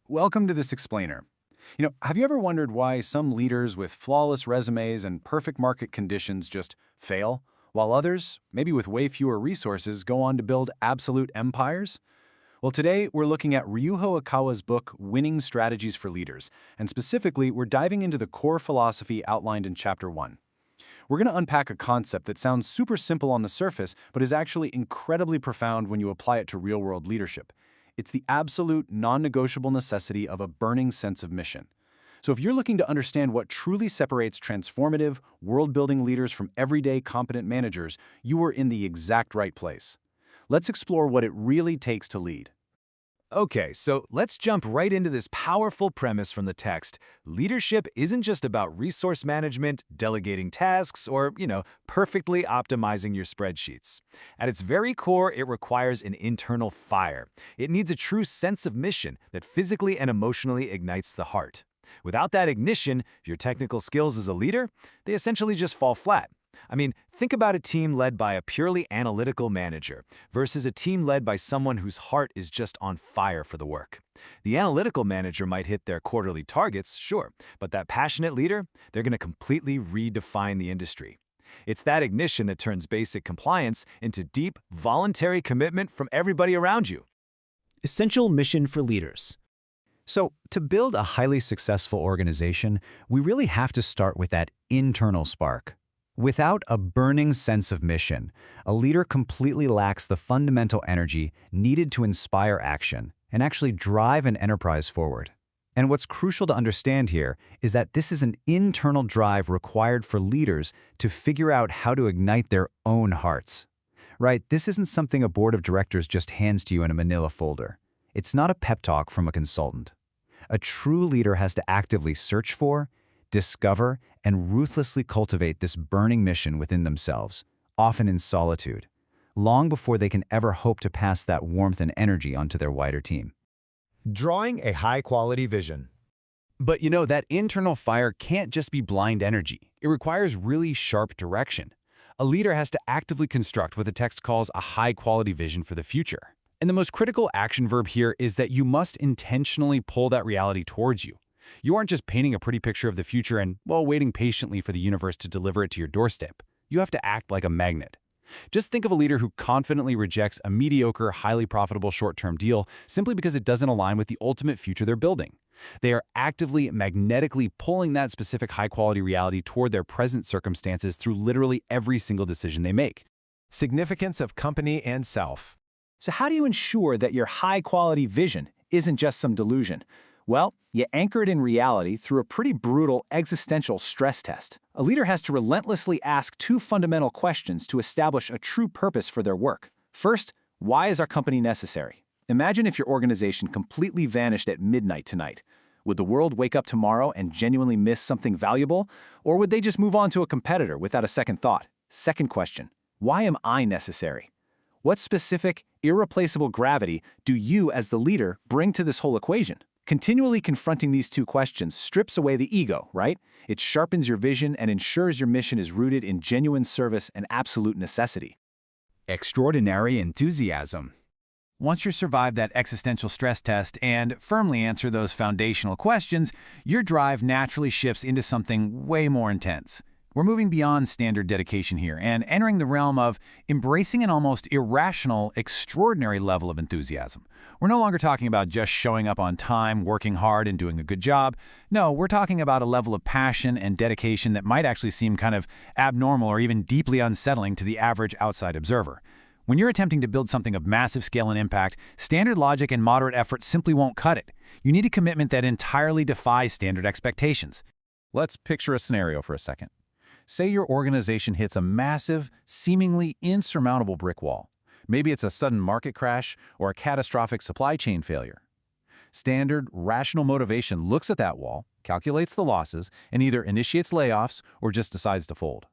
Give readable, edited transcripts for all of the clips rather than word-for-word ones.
Welcome to this explainer. Have you ever wondered why some leaders with flawless resumes and perfect market conditions just fail, while others, maybe with way fewer resources, go on to build absolute empires? Well, today we're looking at Ryuho Okawa's book, Winning Strategies for Leaders, and specifically, we're diving into the core philosophy outlined in Chapter 1. We're going to unpack a concept that sounds super simple on the surface, but is actually incredibly profound when you apply it to real-world leadership. It's the absolute, non-negotiable necessity of a burning sense of mission. So if you're looking to understand what truly separates transformative, world-building leaders from everyday, competent managers, you are in the exact right place. Let's explore what it really takes to lead. Okay, so let's jump right into this powerful premise from the text. Leadership isn't just about resource management, delegating tasks, or, perfectly optimizing your spreadsheets. At its very core, it requires an internal fire. It needs a true sense of mission that physically and emotionally ignites the heart. Without that ignition, your technical skills as a leader, they essentially just fall flat. Think about a team led by a purely analytical manager versus a team led by someone whose heart is just on fire for the work. The analytical manager might hit their quarterly targets, sure, but that passionate leader, they're going to completely redefine the industry. It's that ignition that turns basic compliance into deep, voluntary commitment from everybody around you. Essential mission for leaders. So, to build a highly successful organization, we really have to start with that internal spark. Without a burning sense of mission, a leader completely lacks the fundamental energy needed to inspire action and actually drive an enterprise forward. And what's crucial to understand here is that this is an internal drive required for leaders to figure out how to ignite their own hearts. Right? This isn't something a board of directors just hands to you in a manila folder. It's not a pep talk from a consultant. A true leader has to actively search for, discover, and ruthlessly cultivate this burning mission within themselves, often in solitude, long before they can ever hope to pass that warmth and energy onto their wider team. Drawing a high-quality vision. But that internal fire can't just be blind energy. It requires really sharp direction. A leader has to actively construct what the text calls a high-quality vision for the future. And the most critical action verb here is that you must intentionally pull that reality towards you. You aren't just painting a pretty picture of the future and, waiting patiently for the universe to deliver it to your doorstep. You have to act like a magnet. Just think of a leader who confidently rejects a mediocre, highly profitable short-term deal simply because it doesn't align with the ultimate future they're building. They are actively, magnetically pulling that specific high-quality reality toward their present circumstances through literally every single decision they make. Significance of company and self. So how do you ensure that your high-quality vision isn't just some delusion? Well, you anchor it in reality through a pretty brutal existential stress test. A leader has to relentlessly ask two fundamental questions to establish a true purpose for their work. First, why is our company necessary? Imagine if your organization completely vanished at midnight tonight. Would the world wake up tomorrow and genuinely miss something valuable? Or would they just move on to a competitor without a second thought? Second question, why am I necessary? What specific, irreplaceable gravity do you as the leader bring to this whole equation? Continually confronting these two questions strips away the ego, right? It sharpens your vision and ensures your mission is rooted in genuine service and absolute necessity. Extraordinary enthusiasm. Once you survive that existential stress test and firmly answer those foundational questions, your drive naturally shifts into something way more intense. We're moving beyond standard dedication here and entering the realm of embracing an almost irrational, extraordinary level of enthusiasm. We're no longer talking about just showing up on time, working hard, and doing a good job. No, we're talking about a level of passion and dedication that might actually seem kind of abnormal or even deeply unsettling to the average outside observer. When you're attempting to build something of massive scale and impact, standard logic and moderate effort simply won't cut it. You need a commitment that entirely defies standard expectations. Let's picture a scenario for a second. Say your organization hits a massive, seemingly insurmountable brick wall. Maybe it's a sudden market crash or a catastrophic supply chain failure. Standard, rational motivation looks at that wall, calculates the losses, and either initiates layoffs or just decides to fold.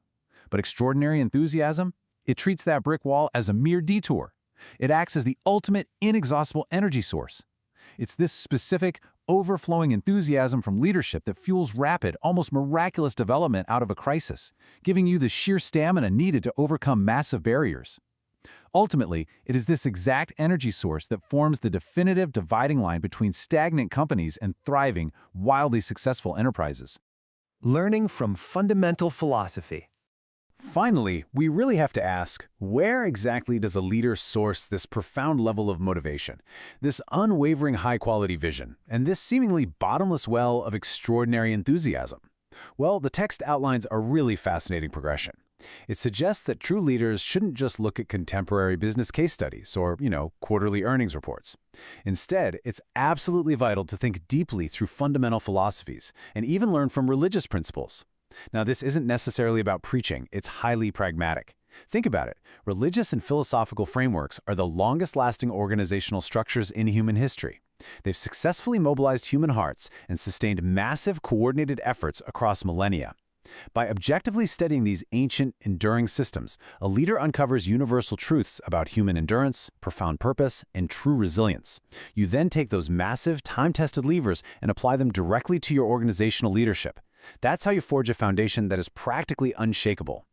But extraordinary enthusiasm? It treats that brick wall as a mere detour. It acts as the ultimate, inexhaustible energy source. It's this specific, overflowing enthusiasm from leadership that fuels rapid, almost miraculous development out of a crisis, giving you the sheer stamina needed to overcome massive barriers. Ultimately, it is this exact energy source that forms the definitive dividing line between stagnant companies and thriving, wildly successful enterprises. Learning from fundamental philosophy. Finally, we really have to ask, where exactly does a leader source this profound level of motivation, this unwavering high-quality vision, and this seemingly bottomless well of extraordinary enthusiasm? Well, the text outlines a really fascinating progression. It suggests that true leaders shouldn't just look at contemporary business case studies or, quarterly earnings reports. Instead, it's absolutely vital to think deeply through fundamental philosophies and even learn from religious principles. Now, this isn't necessarily about preaching, it's highly pragmatic. Think about it. Religious and philosophical frameworks are the longest-lasting organizational structures in human history. They've successfully mobilized human hearts and sustained massive coordinated efforts across millennia. By objectively studying these ancient, enduring systems, a leader uncovers universal truths about human endurance, profound purpose, and true resilience. You then take those massive, time-tested levers and apply them directly to your organizational leadership. That's how you forge a foundation that is practically unshakable.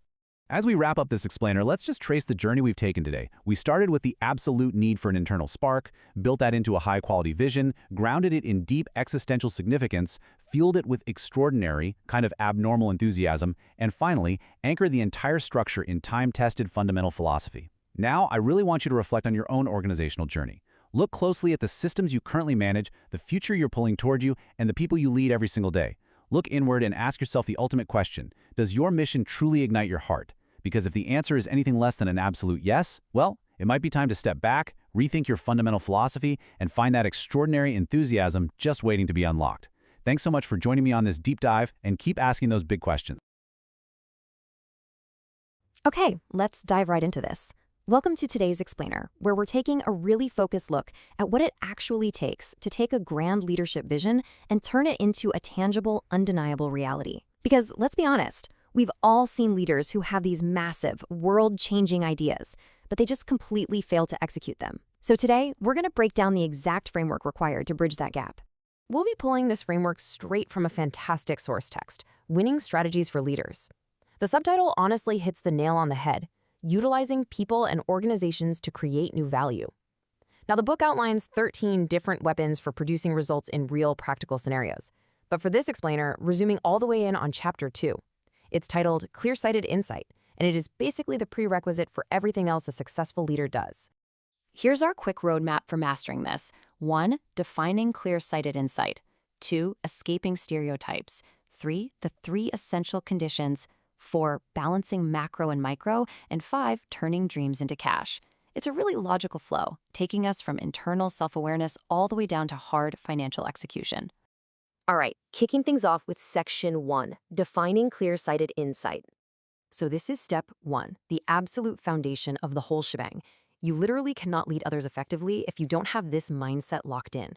As we wrap up this explainer, let's just trace the journey we've taken today. We started with the absolute need for an internal spark, built that into a high-quality vision, grounded it in deep existential significance, fueled it with extraordinary, kind of abnormal enthusiasm, and finally, anchored the entire structure in time-tested fundamental philosophy. Now, I really want you to reflect on your own organizational journey. Look closely at the systems you currently manage, the future you're pulling toward you, and the people you lead every single day. Look inward and ask yourself the ultimate question: does your mission truly ignite your heart? Because if the answer is anything less than an absolute yes, well, it might be time to step back, rethink your fundamental philosophy, and find that extraordinary enthusiasm just waiting to be unlocked. Thanks so much for joining me on this deep dive, and keep asking those big questions. Okay, let's dive right into this. Welcome to today's explainer, where we're taking a really focused look at what it actually takes to take a grand leadership vision and turn it into a tangible, undeniable reality. Because let's be honest, we've all seen leaders who have these massive, world-changing ideas, but they just completely fail to execute them. So today, we're going to break down the exact framework required to bridge that gap. We'll be pulling this framework straight from a fantastic source text, Winning Strategies for Leaders. The subtitle honestly hits the nail on the head: utilizing people and organizations to create new value. Now, the book outlines 13 different weapons for producing results in real practical scenarios. But for this explainer, we're zooming all the way in on Chapter 2. It's titled Clear-Sighted Insight, and it is basically the prerequisite for everything else a successful leader does. Here's our quick roadmap for mastering this. 1. Defining clear-sighted insight. 2. Escaping stereotypes. 3. The 3 essential conditions. 4. Balancing macro and micro. And 5. Turning dreams into cash. It's a really logical flow, taking us from internal self-awareness all the way down to hard financial execution. All right, kicking things off with Section 1, Defining Clear-Sighted Insight. So this is Step 1, the absolute foundation of the whole shebang. You literally cannot lead others effectively if you don't have this mindset locked in.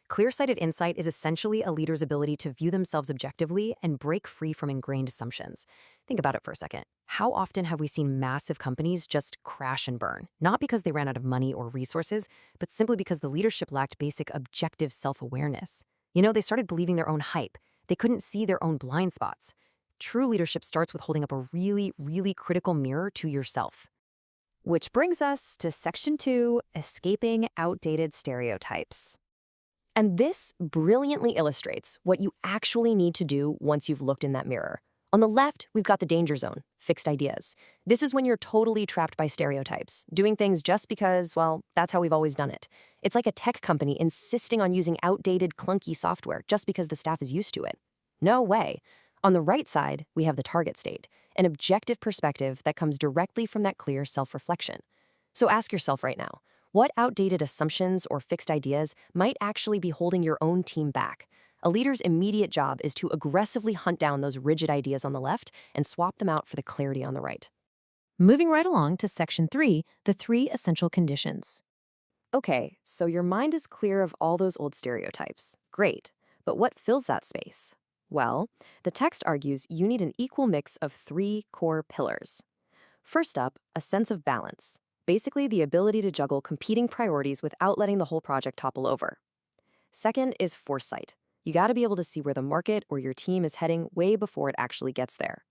Clear-sighted insight is essentially a leader's ability to view themselves objectively and break free from ingrained assumptions. Think about it for a second. How often have we seen massive companies just crash and burn? Not because they ran out of money or resources, but simply because the leadership lacked basic objective self-awareness. They started believing their own hype. They couldn't see their own blind spots. True leadership starts with holding up a really, really critical mirror to yourself. Which brings us to Section 2, Escaping Outdated Stereotypes. And this brilliantly illustrates what you actually need to do once you've looked in that mirror. On the left, we've got the danger zone, fixed ideas. This is when you're totally trapped by stereotypes, doing things just because, well, that's how we've always done it. It's like a tech company insisting on using outdated, clunky software just because the staff is used to it. No way. On the right side, we have the target state, an objective perspective that comes directly from that clear self-reflection. So ask yourself right now, what outdated assumptions or fixed ideas might actually be holding your own team back? A leader's immediate job is to aggressively hunt down those rigid ideas on the left and swap them out for the clarity on the right. Moving right along to Section 3, the 3 essential conditions. Okay, so your mind is clear of all those old stereotypes. Great, but what fills that space? Well, the text argues you need an equal mix of 3 core pillars. First up, a sense of balance. Basically, the ability to juggle competing priorities without letting the whole project topple over. Second is foresight. You got to be able to see where the market or your team is heading way before it actually gets there.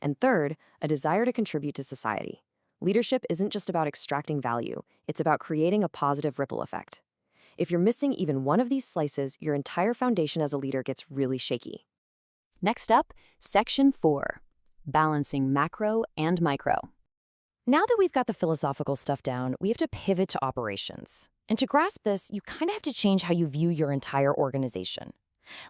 And third, a desire to contribute to society. Leadership isn't just about extracting value, it's about creating a positive ripple effect. If you're missing even one of these slices, your entire foundation as a leader gets really shaky. Next up, Section 4, Balancing Macro and Micro. Now that we've got the philosophical stuff down, we have to pivot to operations. And to grasp this, you kind of have to change how you view your entire organization.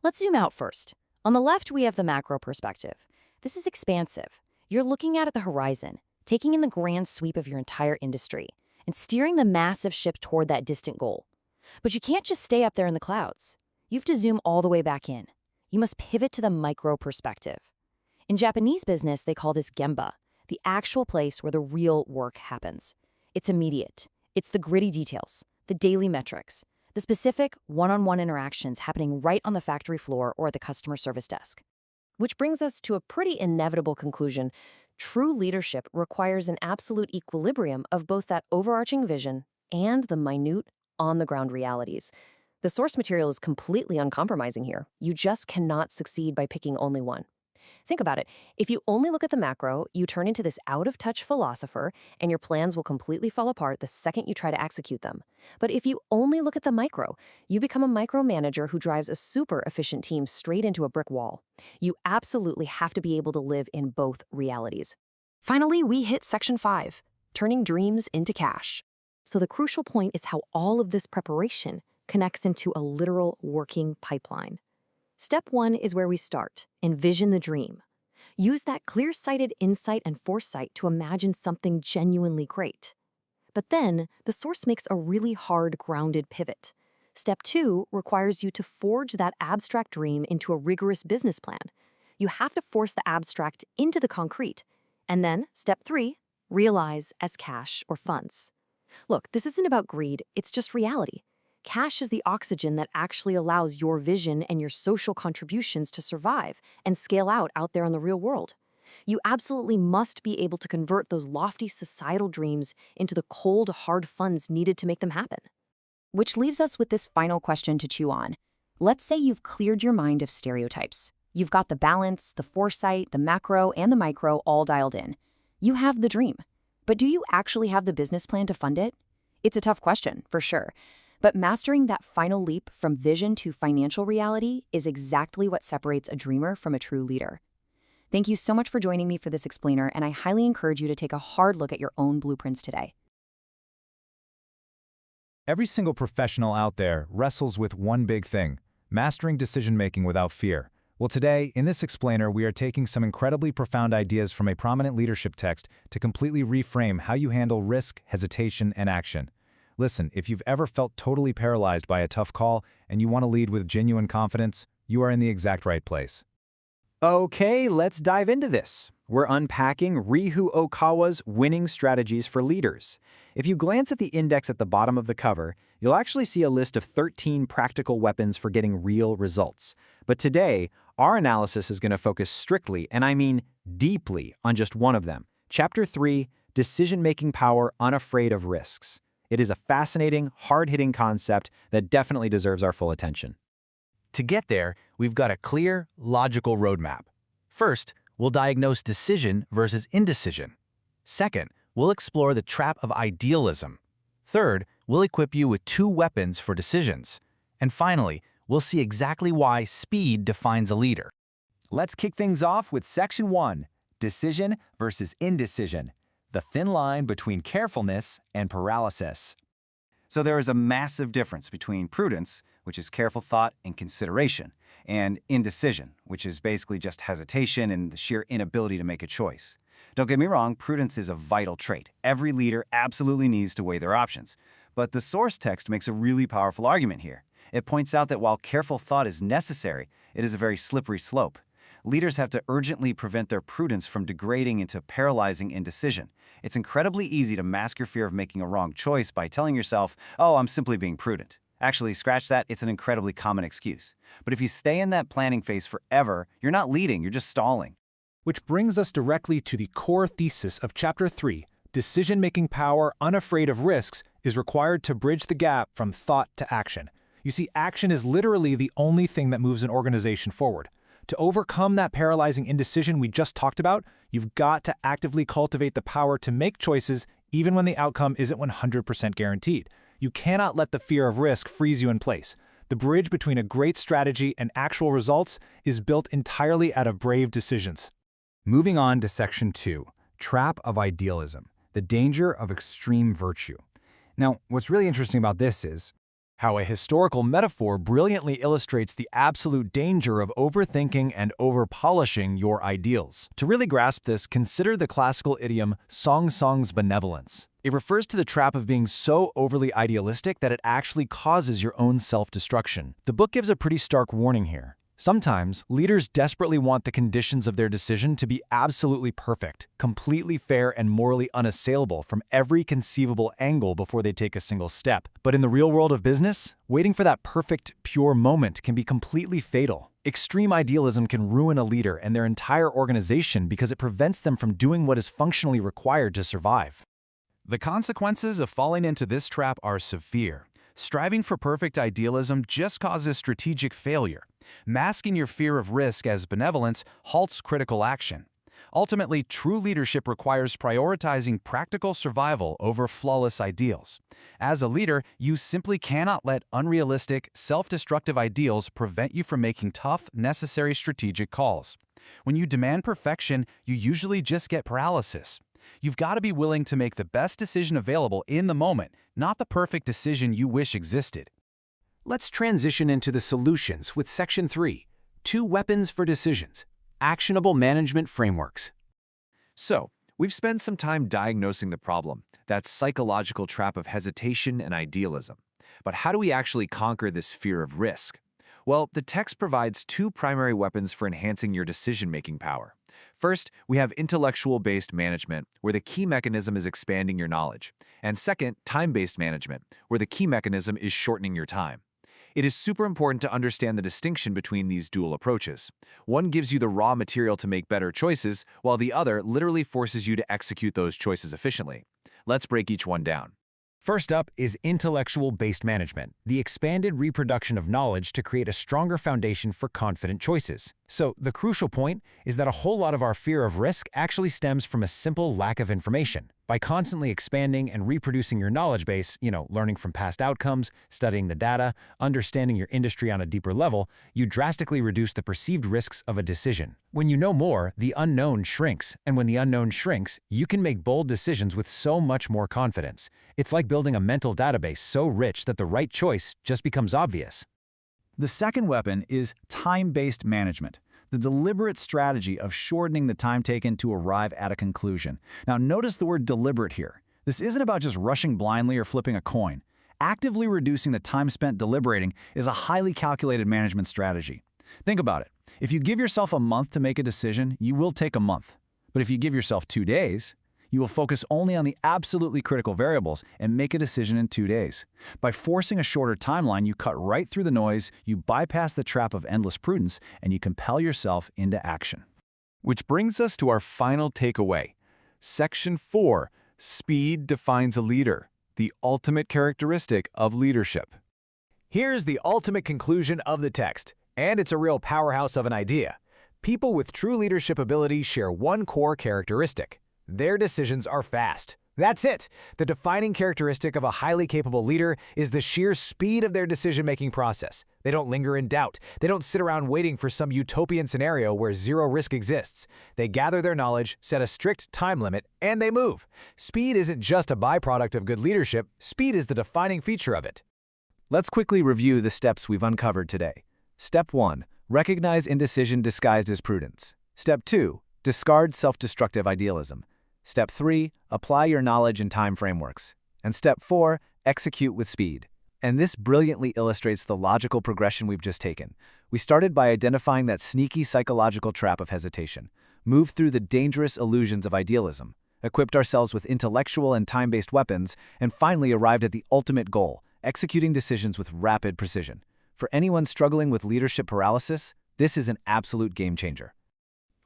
Let's zoom out first. On the left, we have the macro perspective. This is expansive. You're looking out at the horizon, taking in the grand sweep of your entire industry, and steering the massive ship toward that distant goal. But you can't just stay up there in the clouds. You have to zoom all the way back in. You must pivot to the micro perspective. In Japanese business, they call this gemba, the actual place where the real work happens. It's immediate. It's the gritty details, the daily metrics, the specific one-on-one interactions happening right on the factory floor or at the customer service desk. Which brings us to a pretty inevitable conclusion. True leadership requires an absolute equilibrium of both that overarching vision and the minute, on-the-ground realities. The source material is completely uncompromising here. You just cannot succeed by picking only one. Think about it. If you only look at the macro, you turn into this out-of-touch philosopher, and your plans will completely fall apart the second you try to execute them. But if you only look at the micro, you become a micromanager who drives a super efficient team straight into a brick wall. You absolutely have to be able to live in both realities. Finally, we hit Section 5, turning dreams into cash. So the crucial point is how all of this preparation connects into a literal working pipeline. Step 1 is where we start. Envision the dream. Use that clear-sighted insight and foresight to imagine something genuinely great. But then, the source makes a really hard, grounded pivot. Step 2 requires you to forge that abstract dream into a rigorous business plan. You have to force the abstract into the concrete. And then, Step 3, realize as cash or funds. Look, this isn't about greed, it's just reality. Cash is the oxygen that actually allows your vision and your social contributions to survive and scale out there in the real world. You absolutely must be able to convert those lofty societal dreams into the cold, hard funds needed to make them happen. Which leaves us with this final question to chew on. Let's say you've cleared your mind of stereotypes. You've got the balance, the foresight, the macro, and the micro all dialed in. You have the dream. But do you actually have the business plan to fund it? It's a tough question, for sure. But mastering that final leap from vision to financial reality is exactly what separates a dreamer from a true leader. Thank you so much for joining me for this explainer, and I highly encourage you to take a hard look at your own blueprints today. Every single professional out there wrestles with one big thing: mastering decision-making without fear. Well, today, in this explainer, we are taking some incredibly profound ideas from a prominent leadership text to completely reframe how you handle risk, hesitation, and action. Listen, if you've ever felt totally paralyzed by a tough call and you want to lead with genuine confidence, you are in the exact right place. Okay, let's dive into this. We're unpacking Ryuho Okawa's Winning Strategies for Leaders. If you glance at the index at the bottom of the cover, you'll actually see a list of 13 practical weapons for getting real results. But today, our analysis is going to focus strictly, and I mean deeply, on just one of them. Chapter 3, Decision-Making Power Unafraid of Risks. It is a fascinating, hard-hitting concept that definitely deserves our full attention. To get there, we've got a clear, logical roadmap. First, we'll diagnose decision versus indecision. Second, we'll explore the trap of idealism. Third, we'll equip you with 2 weapons for decisions. And finally, we'll see exactly why speed defines a leader. Let's kick things off with Section 1, Decision versus Indecision. The thin line between carefulness and paralysis. So there is a massive difference between prudence, which is careful thought and consideration, and indecision, which is basically just hesitation and the sheer inability to make a choice. Don't get me wrong, prudence is a vital trait. Every leader absolutely needs to weigh their options. But the source text makes a really powerful argument here. It points out that while careful thought is necessary, it is a very slippery slope. Leaders have to urgently prevent their prudence from degrading into paralyzing indecision. It's incredibly easy to mask your fear of making a wrong choice by telling yourself, "Oh, I'm simply being prudent." Actually, scratch that, it's an incredibly common excuse. But if you stay in that planning phase forever, you're not leading, you're just stalling. Which brings us directly to the core thesis of Chapter 3. Decision-making power unafraid of risks is required to bridge the gap from thought to action. You see, action is literally the only thing that moves an organization forward. To overcome that paralyzing indecision we just talked about, you've got to actively cultivate the power to make choices even when the outcome isn't 100% guaranteed. You cannot let the fear of risk freeze you in place. The bridge between a great strategy and actual results is built entirely out of brave decisions. Moving on to Section 2, Trap of Idealism, the Danger of Extreme Virtue. Now, what's really interesting about this is how a historical metaphor brilliantly illustrates the absolute danger of overthinking and overpolishing your ideals. To really grasp this, consider the classical idiom song's benevolence. It refers to the trap of being so overly idealistic that it actually causes your own self-destruction. The book gives a pretty stark warning here. Sometimes, leaders desperately want the conditions of their decision to be absolutely perfect, completely fair, and morally unassailable from every conceivable angle before they take a single step. But in the real world of business, waiting for that perfect, pure moment can be completely fatal. Extreme idealism can ruin a leader and their entire organization because it prevents them from doing what is functionally required to survive. The consequences of falling into this trap are severe. Striving for perfect idealism just causes strategic failure. Masking your fear of risk as benevolence halts critical action. Ultimately, true leadership requires prioritizing practical survival over flawless ideals. As a leader, you simply cannot let unrealistic, self-destructive ideals prevent you from making tough, necessary strategic calls. When you demand perfection, you usually just get paralysis. You've got to be willing to make the best decision available in the moment, not the perfect decision you wish existed. Let's transition into the solutions with Section 3, 2 Weapons for Decisions, Actionable Management Frameworks. So, we've spent some time diagnosing the problem, that psychological trap of hesitation and idealism. But how do we actually conquer this fear of risk? Well, the text provides 2 primary weapons for enhancing your decision-making power. First, we have intellectual-based management, where the key mechanism is expanding your knowledge. And second, time-based management, where the key mechanism is shortening your time. It is super important to understand the distinction between these dual approaches. One gives you the raw material to make better choices, while the other literally forces you to execute those choices efficiently. Let's break each one down. First up is intellectual-based management, the expanded reproduction of knowledge to create a stronger foundation for confident choices. So, the crucial point is that a whole lot of our fear of risk actually stems from a simple lack of information. By constantly expanding and reproducing your knowledge base, learning from past outcomes, studying the data, understanding your industry on a deeper level, you drastically reduce the perceived risks of a decision. When you know more, the unknown shrinks, and when the unknown shrinks, you can make bold decisions with so much more confidence. It's like building a mental database so rich that the right choice just becomes obvious. The second weapon is time-based management, the deliberate strategy of shortening the time taken to arrive at a conclusion. Now, notice the word deliberate here. This isn't about just rushing blindly or flipping a coin. Actively reducing the time spent deliberating is a highly calculated management strategy. Think about it. If you give yourself a month to make a decision, you will take a month. But if you give yourself 2 days, you will focus only on the absolutely critical variables and make a decision in 2 days. By forcing a shorter timeline, you cut right through the noise, you bypass the trap of endless prudence, and you compel yourself into action. Which brings us to our final takeaway. Section 4, Speed defines a leader, the ultimate characteristic of leadership. Here's the ultimate conclusion of the text, and it's a real powerhouse of an idea. People with true leadership ability share one core characteristic. Their decisions are fast. That's it. The defining characteristic of a highly capable leader is the sheer speed of their decision-making process. They don't linger in doubt. They don't sit around waiting for some utopian scenario where zero risk exists. They gather their knowledge, set a strict time limit, and they move. Speed isn't just a byproduct of good leadership. Speed is the defining feature of it. Let's quickly review the steps we've uncovered today. Step 1. Recognize indecision disguised as prudence. Step 2. Discard self-destructive idealism. Step 3. Apply your knowledge and time frameworks. And Step 4. Execute with speed. And this brilliantly illustrates the logical progression we've just taken. We started by identifying that sneaky psychological trap of hesitation, moved through the dangerous illusions of idealism, equipped ourselves with intellectual and time-based weapons, and finally arrived at the ultimate goal, executing decisions with rapid precision. For anyone struggling with leadership paralysis, this is an absolute game changer.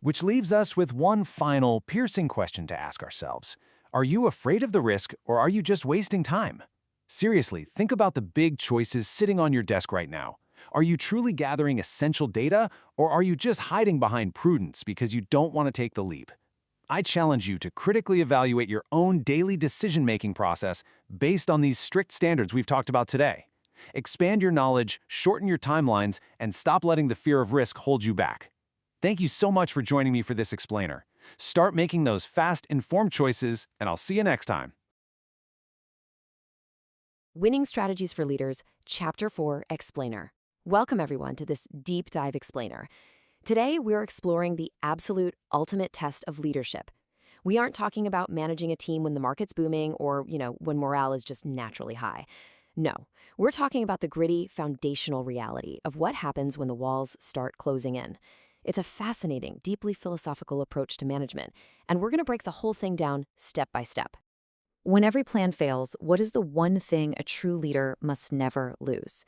Which leaves us with one final, piercing question to ask ourselves. Are you afraid of the risk, or are you just wasting time? Seriously, think about the big choices sitting on your desk right now. Are you truly gathering essential data, or are you just hiding behind prudence because you don't want to take the leap? I challenge you to critically evaluate your own daily decision-making process based on these strict standards we've talked about today. Expand your knowledge, shorten your timelines, and stop letting the fear of risk hold you back. Thank you so much for joining me for this explainer. Start making those fast, informed choices, and I'll see you next time. Winning Strategies for Leaders, Chapter 4 Explainer. Welcome everyone to this deep dive explainer. Today, we're exploring the absolute ultimate test of leadership. We aren't talking about managing a team when the market's booming or, when morale is just naturally high. No, we're talking about the gritty, foundational reality of what happens when the walls start closing in. It's a fascinating, deeply philosophical approach to management, and we're going to break the whole thing down step by step. When every plan fails, what is the one thing a true leader must never lose?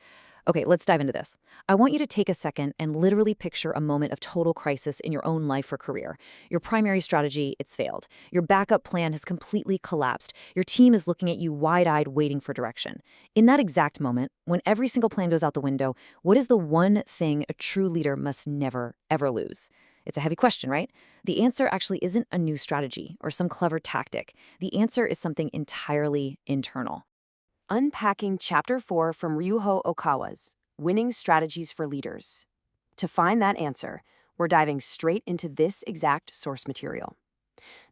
Okay, let's dive into this. I want you to take a second and literally picture a moment of total crisis in your own life or career. Your primary strategy, it's failed. Your backup plan has completely collapsed. Your team is looking at you wide-eyed, waiting for direction. In that exact moment, when every single plan goes out the window, what is the one thing a true leader must never, ever lose? It's a heavy question, right? The answer actually isn't a new strategy or some clever tactic. The answer is something entirely internal. Unpacking Chapter 4 from Ryuho Okawa's Winning Strategies for Leaders. To find that answer, we're diving straight into this exact source material.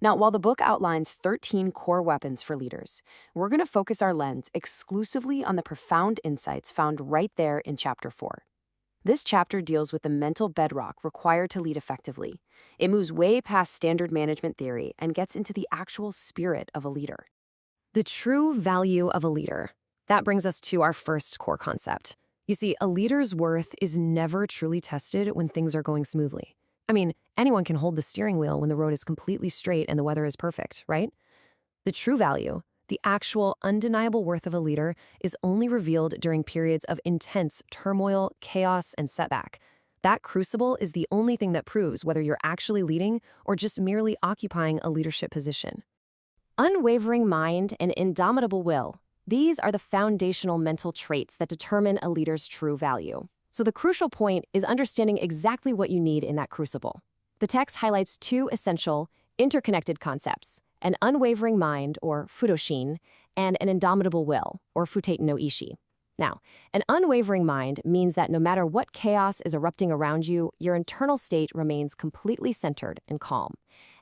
Now, while the book outlines 13 core weapons for leaders, we're going to focus our lens exclusively on the profound insights found right there in Chapter 4. This chapter deals with the mental bedrock required to lead effectively. It moves way past standard management theory and gets into the actual spirit of a leader. The true value of a leader. That brings us to our first core concept. You see, a leader's worth is never truly tested when things are going smoothly. I mean, anyone can hold the steering wheel when the road is completely straight and the weather is perfect, right? The true value, the actual undeniable worth of a leader, is only revealed during periods of intense turmoil, chaos, and setback. That crucible is the only thing that proves whether you're actually leading or just merely occupying a leadership position. Unwavering mind and indomitable will. These are the foundational mental traits that determine a leader's true value. So the crucial point is understanding exactly what you need in that crucible. The text highlights two essential, interconnected concepts: an unwavering mind, or fudoshin, and an indomitable will, or futate no ishi. Now, an unwavering mind means that no matter what chaos is erupting around you, your internal state remains completely centered and calm.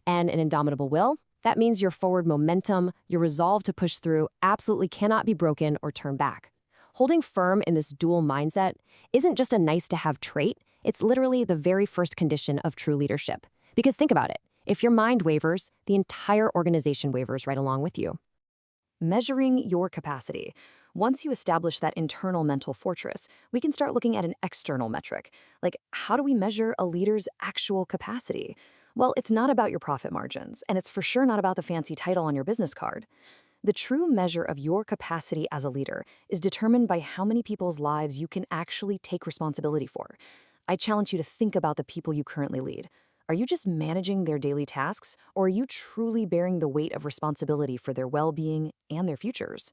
And an indomitable will? That means your forward momentum, your resolve to push through, absolutely cannot be broken or turned back. Holding firm in this dual mindset isn't just a nice-to-have trait, it's literally the very first condition of true leadership. Because think about it, if your mind wavers, the entire organization wavers right along with you. Measuring your capacity. Once you establish that internal mental fortress, we can start looking at an external metric. Like, how do we measure a leader's actual capacity? Well, it's not about your profit margins, and it's for sure not about the fancy title on your business card. The true measure of your capacity as a leader is determined by how many people's lives you can actually take responsibility for. I challenge you to think about the people you currently lead. Are you just managing their daily tasks, or are you truly bearing the weight of responsibility for their well-being and their futures?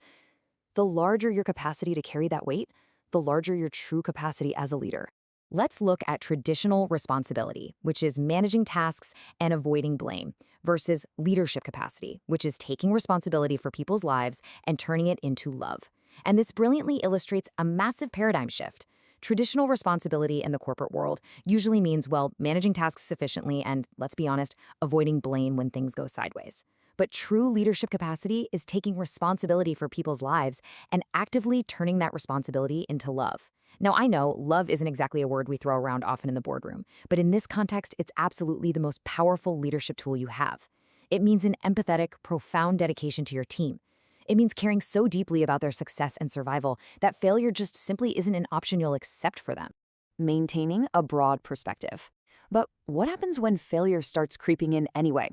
The larger your capacity to carry that weight, the larger your true capacity as a leader. Let's look at traditional responsibility, which is managing tasks and avoiding blame, versus leadership capacity, which is taking responsibility for people's lives and turning it into love. And this brilliantly illustrates a massive paradigm shift. Traditional responsibility in the corporate world usually means, well, managing tasks sufficiently and, let's be honest, avoiding blame when things go sideways. But true leadership capacity is taking responsibility for people's lives and actively turning that responsibility into love. Now, I know love isn't exactly a word we throw around often in the boardroom, but in this context, it's absolutely the most powerful leadership tool you have. It means an empathetic, profound dedication to your team. It means caring so deeply about their success and survival that failure just simply isn't an option you'll accept for them. Maintaining a broad perspective. But what happens when failure starts creeping in anyway?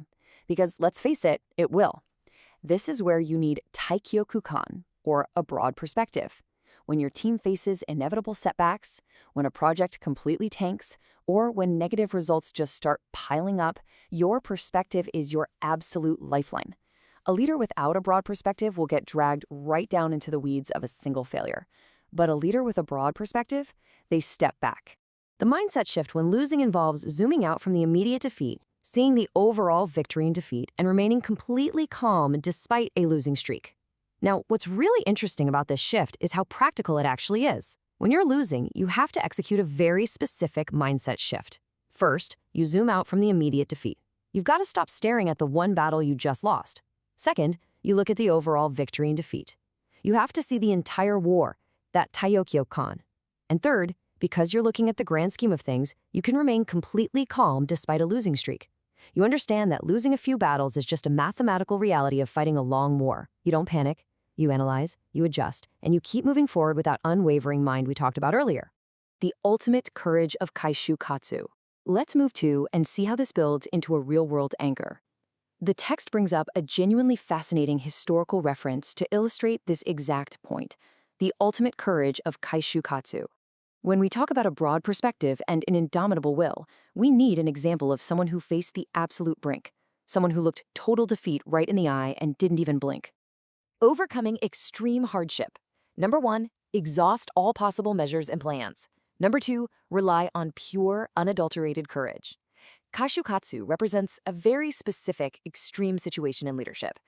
Because let's face it, it will. This is where you need taikyokukan, or a broad perspective. When your team faces inevitable setbacks, when a project completely tanks, or when negative results just start piling up, your perspective is your absolute lifeline. A leader without a broad perspective will get dragged right down into the weeds of a single failure. But a leader with a broad perspective, they step back. The mindset shift when losing involves zooming out from the immediate defeat, seeing the overall victory and defeat, and remaining completely calm despite a losing streak. Now, what's really interesting about this shift is how practical it actually is. When you're losing, you have to execute a very specific mindset shift. First, you zoom out from the immediate defeat. You've got to stop staring at the one battle you just lost. Second, you look at the overall victory and defeat. You have to see the entire war, that Taiyokyo-kan. And third, because you're looking at the grand scheme of things, you can remain completely calm despite a losing streak. You understand that losing a few battles is just a mathematical reality of fighting a long war. You don't panic, you analyze, you adjust, and you keep moving forward with that unwavering mind we talked about earlier. The ultimate courage of Kaishu-katsu. Let's move to and see how this builds into a real-world anchor. The text brings up a genuinely fascinating historical reference to illustrate this exact point, the ultimate courage of Kaishu-katsu. When we talk about a broad perspective and an indomitable will, we need an example of someone who faced the absolute brink, someone who looked total defeat right in the eye and didn't even blink. Overcoming extreme hardship. Number 1, exhaust all possible measures and plans. Number 2, rely on pure, unadulterated courage. Kaishu-katsu represents a very specific, extreme situation in leadership.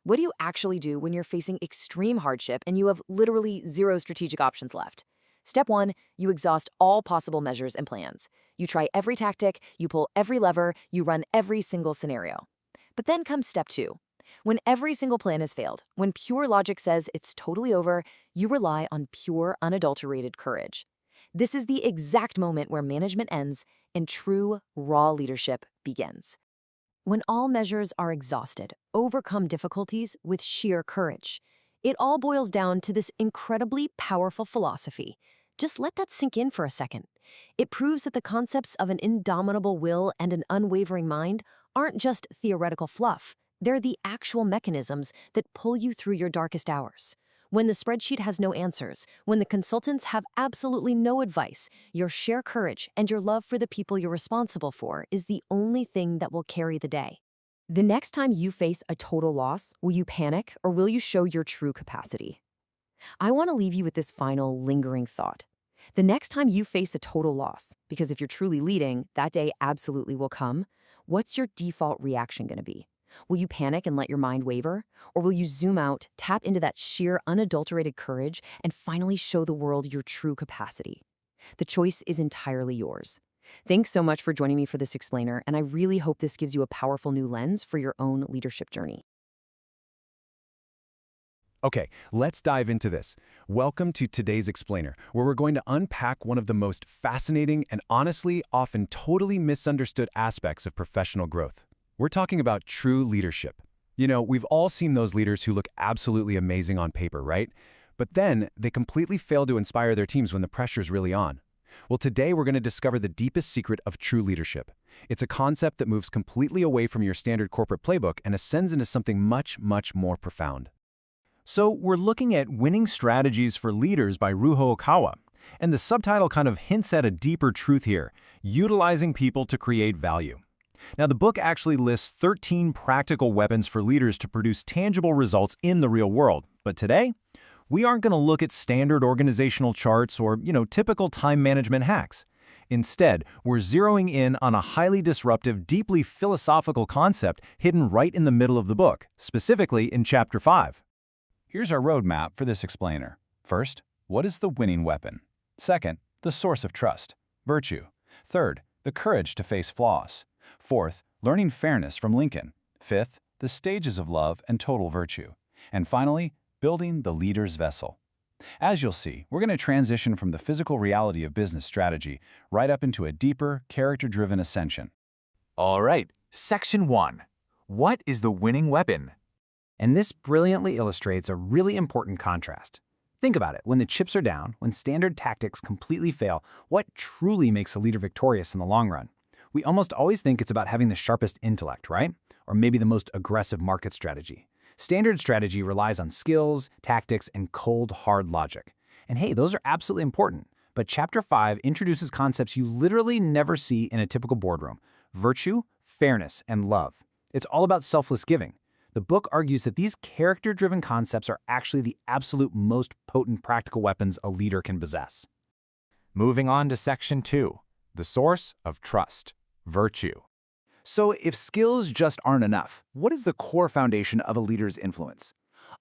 What do you actually do when you're facing extreme hardship and you have literally zero strategic options left? Step 1, you exhaust all possible measures and plans. You try every tactic, you pull every lever, you run every single scenario. But then comes step 2. When every single plan has failed, when pure logic says it's totally over, you rely on pure, unadulterated courage. This is the exact moment where management ends and true, raw leadership begins. When all measures are exhausted, overcome difficulties with sheer courage. It all boils down to this incredibly powerful philosophy. Just let that sink in for a second. It proves that the concepts of an indomitable will and an unwavering mind aren't just theoretical fluff. They're the actual mechanisms that pull you through your darkest hours. When the spreadsheet has no answers, when the consultants have absolutely no advice, your sheer courage and your love for the people you're responsible for is the only thing that will carry the day. The next time you face a total loss, will you panic or will you show your true capacity? I want to leave you with this final lingering thought. The next time you face a total loss, because if you're truly leading, that day absolutely will come, what's your default reaction going to be? Will you panic and let your mind waver? Or will you zoom out, tap into that sheer, unadulterated courage, and finally show the world your true capacity? The choice is entirely yours. Thanks so much for joining me for this explainer, and I really hope this gives you a powerful new lens for your own leadership journey. Okay, let's dive into this. Welcome to today's explainer, where we're going to unpack one of the most fascinating and honestly often totally misunderstood aspects of professional growth. We're talking about true leadership. You know, we've all seen those leaders who look absolutely amazing on paper, right? But then they completely fail to inspire their teams when the pressure's really on. Well, today we're going to discover the deepest secret of true leadership. It's a concept that moves completely away from your standard corporate playbook and ascends into something much, much more profound. So we're looking at Winning Strategies for Leaders by Ryuho Okawa. And the subtitle kind of hints at a deeper truth here, utilizing people to create value. Now, the book actually lists 13 practical weapons for leaders to produce tangible results in the real world. But today, we aren't going to look at standard organizational charts or, typical time management hacks. Instead, we're zeroing in on a highly disruptive, deeply philosophical concept hidden right in the middle of the book, specifically in Chapter 5. Here's our roadmap for this explainer. First, what is the winning weapon? Second, the source of trust, virtue. Third, the courage to face flaws. Fourth, learning fairness from Lincoln. Fifth, the stages of love and total virtue. And finally, building the leader's vessel. As you'll see, we're going to transition from the physical reality of business strategy right up into a deeper, character-driven ascension. All right, Section 1. What is the winning weapon? And this brilliantly illustrates a really important contrast. Think about it. When the chips are down, when standard tactics completely fail, what truly makes a leader victorious in the long run? We almost always think it's about having the sharpest intellect, right? Or maybe the most aggressive market strategy. Standard strategy relies on skills, tactics, and cold, hard logic. And hey, those are absolutely important. But Chapter 5 introduces concepts you literally never see in a typical boardroom: virtue, fairness, and love. It's all about selfless giving. The book argues that these character-driven concepts are actually the absolute most potent practical weapons a leader can possess. Moving on to Section 2, the source of trust, virtue. So if skills just aren't enough, what is the core foundation of a leader's influence?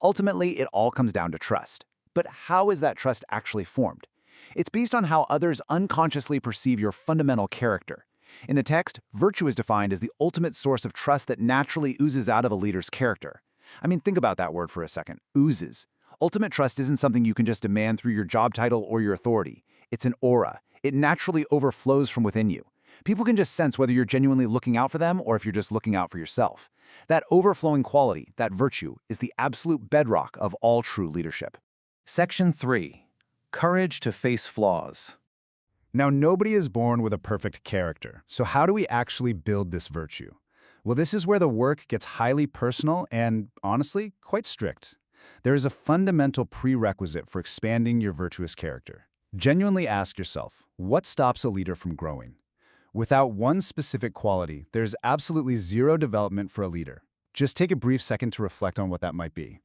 Ultimately, it all comes down to trust. But how is that trust actually formed? It's based on how others unconsciously perceive your fundamental character. In the text, virtue is defined as the ultimate source of trust that naturally oozes out of a leader's character. I mean, think about that word for a second, oozes. Ultimate trust isn't something you can just demand through your job title or your authority. It's an aura. It naturally overflows from within you. People can just sense whether you're genuinely looking out for them or if you're just looking out for yourself. That overflowing quality, that virtue, is the absolute bedrock of all true leadership. Section 3. Courage to face flaws. Now, nobody is born with a perfect character, so how do we actually build this virtue? Well, this is where the work gets highly personal and, honestly, quite strict. There is a fundamental prerequisite for expanding your virtuous character. Genuinely ask yourself, what stops a leader from growing? Without one specific quality, there's absolutely zero development for a leader. Just take a brief second to reflect on what that might be.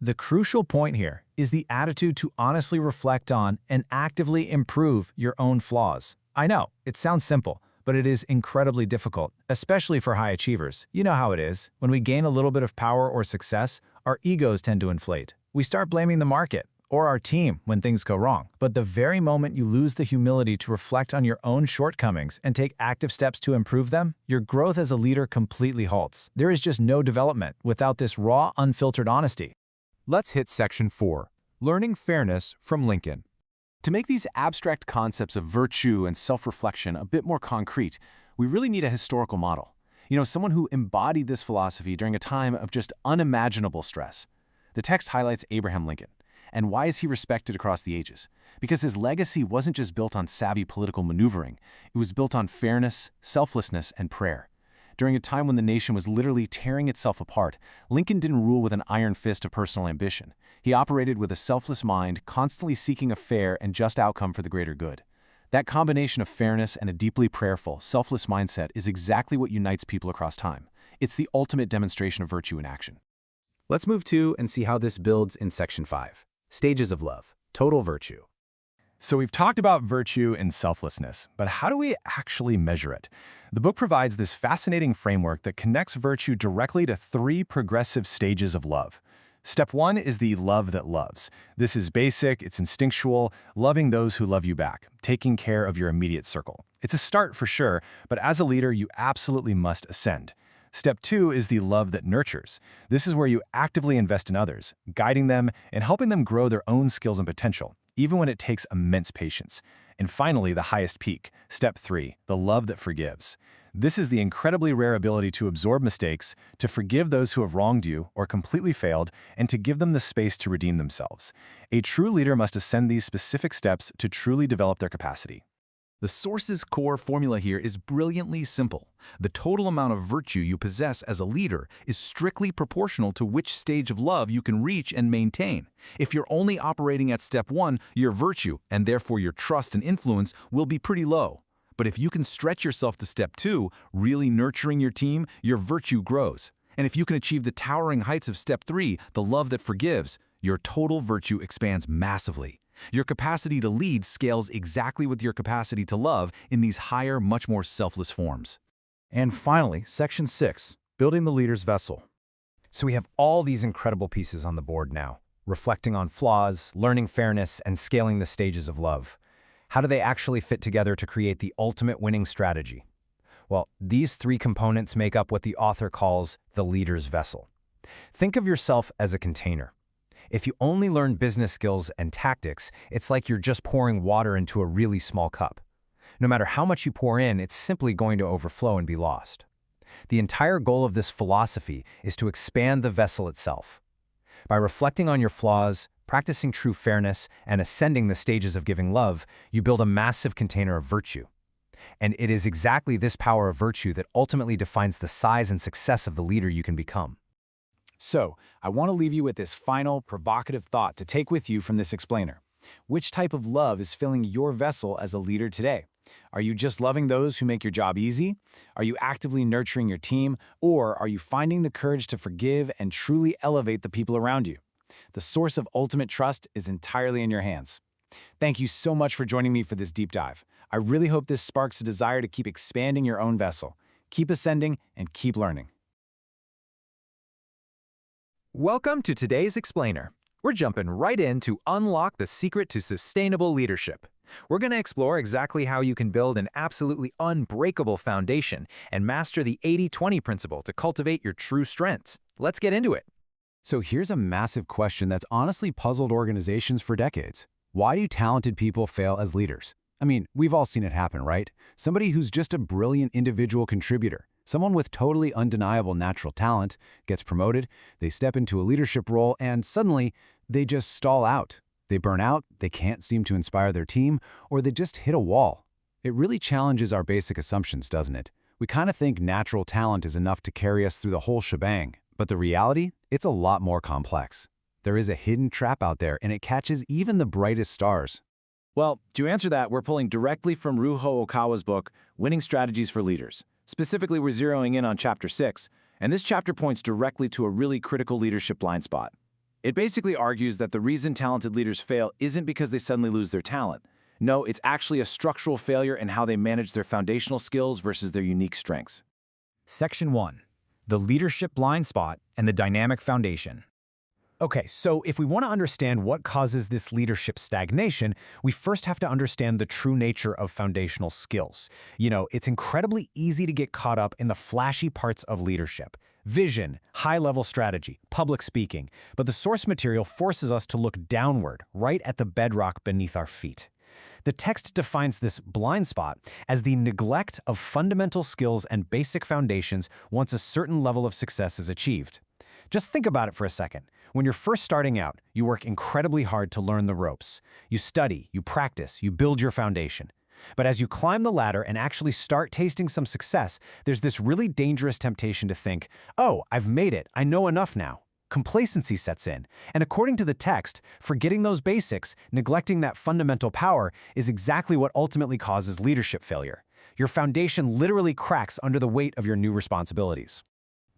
The crucial point here is the attitude to honestly reflect on and actively improve your own flaws. I know, it sounds simple, but it is incredibly difficult, especially for high achievers. You know how it is. When we gain a little bit of power or success, our egos tend to inflate. We start blaming the market or our team when things go wrong. But the very moment you lose the humility to reflect on your own shortcomings and take active steps to improve them, your growth as a leader completely halts. There is just no development without this raw, unfiltered honesty. Let's hit Section 4, Learning Fairness from Lincoln. To make these abstract concepts of virtue and self-reflection a bit more concrete, we really need a historical model. Someone who embodied this philosophy during a time of just unimaginable stress. The text highlights Abraham Lincoln. And why is he respected across the ages? Because his legacy wasn't just built on savvy political maneuvering, it was built on fairness, selflessness, and prayer. During a time when the nation was literally tearing itself apart, Lincoln didn't rule with an iron fist of personal ambition. He operated with a selfless mind, constantly seeking a fair and just outcome for the greater good. That combination of fairness and a deeply prayerful, selfless mindset is exactly what unites people across time. It's the ultimate demonstration of virtue in action. Let's move to and see how this builds in Section 5. Stages of love, total virtue. So we've talked about virtue and selflessness, but how do we actually measure it? The book provides this fascinating framework that connects virtue directly to 3 progressive stages of love. Step 1 is the love that loves. This is basic, it's instinctual, loving those who love you back, taking care of your immediate circle. It's a start for sure, but as a leader, you absolutely must ascend. Step 2 is the love that nurtures. This is where you actively invest in others, guiding them and helping them grow their own skills and potential, even when it takes immense patience. And finally, the highest peak, Step 3, the love that forgives. This is the incredibly rare ability to absorb mistakes, to forgive those who have wronged you or completely failed, and to give them the space to redeem themselves. A true leader must ascend these specific steps to truly develop their capacity. The source's core formula here is brilliantly simple. The total amount of virtue you possess as a leader is strictly proportional to which stage of love you can reach and maintain. If you're only operating at Step 1, your virtue, and therefore your trust and influence, will be pretty low. But if you can stretch yourself to Step 2, really nurturing your team, your virtue grows. And if you can achieve the towering heights of Step 3, the love that forgives, your total virtue expands massively. Your capacity to lead scales exactly with your capacity to love in these higher, much more selfless forms. And finally, Section 6, Building the Leader's Vessel. So we have all these incredible pieces on the board now, reflecting on flaws, learning fairness, and scaling the stages of love. How do they actually fit together to create the ultimate winning strategy? Well, these 3 components make up what the author calls the leader's vessel. Think of yourself as a container. If you only learn business skills and tactics, it's like you're just pouring water into a really small cup. No matter how much you pour in, it's simply going to overflow and be lost. The entire goal of this philosophy is to expand the vessel itself. By reflecting on your flaws, practicing true fairness, and ascending the stages of giving love, you build a massive container of virtue. And it is exactly this power of virtue that ultimately defines the size and success of the leader you can become. So, I want to leave you with this final, provocative thought to take with you from this explainer. Which type of love is filling your vessel as a leader today? Are you just loving those who make your job easy? Are you actively nurturing your team? Or are you finding the courage to forgive and truly elevate the people around you? The source of ultimate trust is entirely in your hands. Thank you so much for joining me for this deep dive. I really hope this sparks a desire to keep expanding your own vessel. Keep ascending and keep learning. Welcome to today's Explainer. We're jumping right in to unlock the secret to sustainable leadership. We're going to explore exactly how you can build an absolutely unbreakable foundation and master the 80-20 principle to cultivate your true strengths. Let's get into it. So here's a massive question that's honestly puzzled organizations for decades. Why do talented people fail as leaders? I mean, we've all seen it happen, right? Somebody who's just a brilliant individual contributor, someone with totally undeniable natural talent, gets promoted, they step into a leadership role, and suddenly they just stall out. They burn out, they can't seem to inspire their team, or they just hit a wall. It really challenges our basic assumptions, doesn't it? We kind of think natural talent is enough to carry us through the whole shebang, but the reality? It's a lot more complex. There is a hidden trap out there, and it catches even the brightest stars. Well, to answer that, we're pulling directly from Ryuho Okawa's book, Winning Strategies for Leaders. Specifically, we're zeroing in on Chapter 6, and this chapter points directly to a really critical leadership blind spot. It basically argues that the reason talented leaders fail isn't because they suddenly lose their talent. No, it's actually a structural failure in how they manage their foundational skills versus their unique strengths. Section 1. The leadership blind spot and the dynamic foundation. Okay, so if we want to understand what causes this leadership stagnation, we first have to understand the true nature of foundational skills. It's incredibly easy to get caught up in the flashy parts of leadership. Vision, high-level strategy, public speaking. But the source material forces us to look downward, right at the bedrock beneath our feet. The text defines this blind spot as the neglect of fundamental skills and basic foundations once a certain level of success is achieved. Just think about it for a second. When you're first starting out, you work incredibly hard to learn the ropes. You study, you practice, you build your foundation. But as you climb the ladder and actually start tasting some success, there's this really dangerous temptation to think, oh, I've made it, I know enough now. Complacency sets in. And according to the text, forgetting those basics, neglecting that fundamental power, is exactly what ultimately causes leadership failure. Your foundation literally cracks under the weight of your new responsibilities.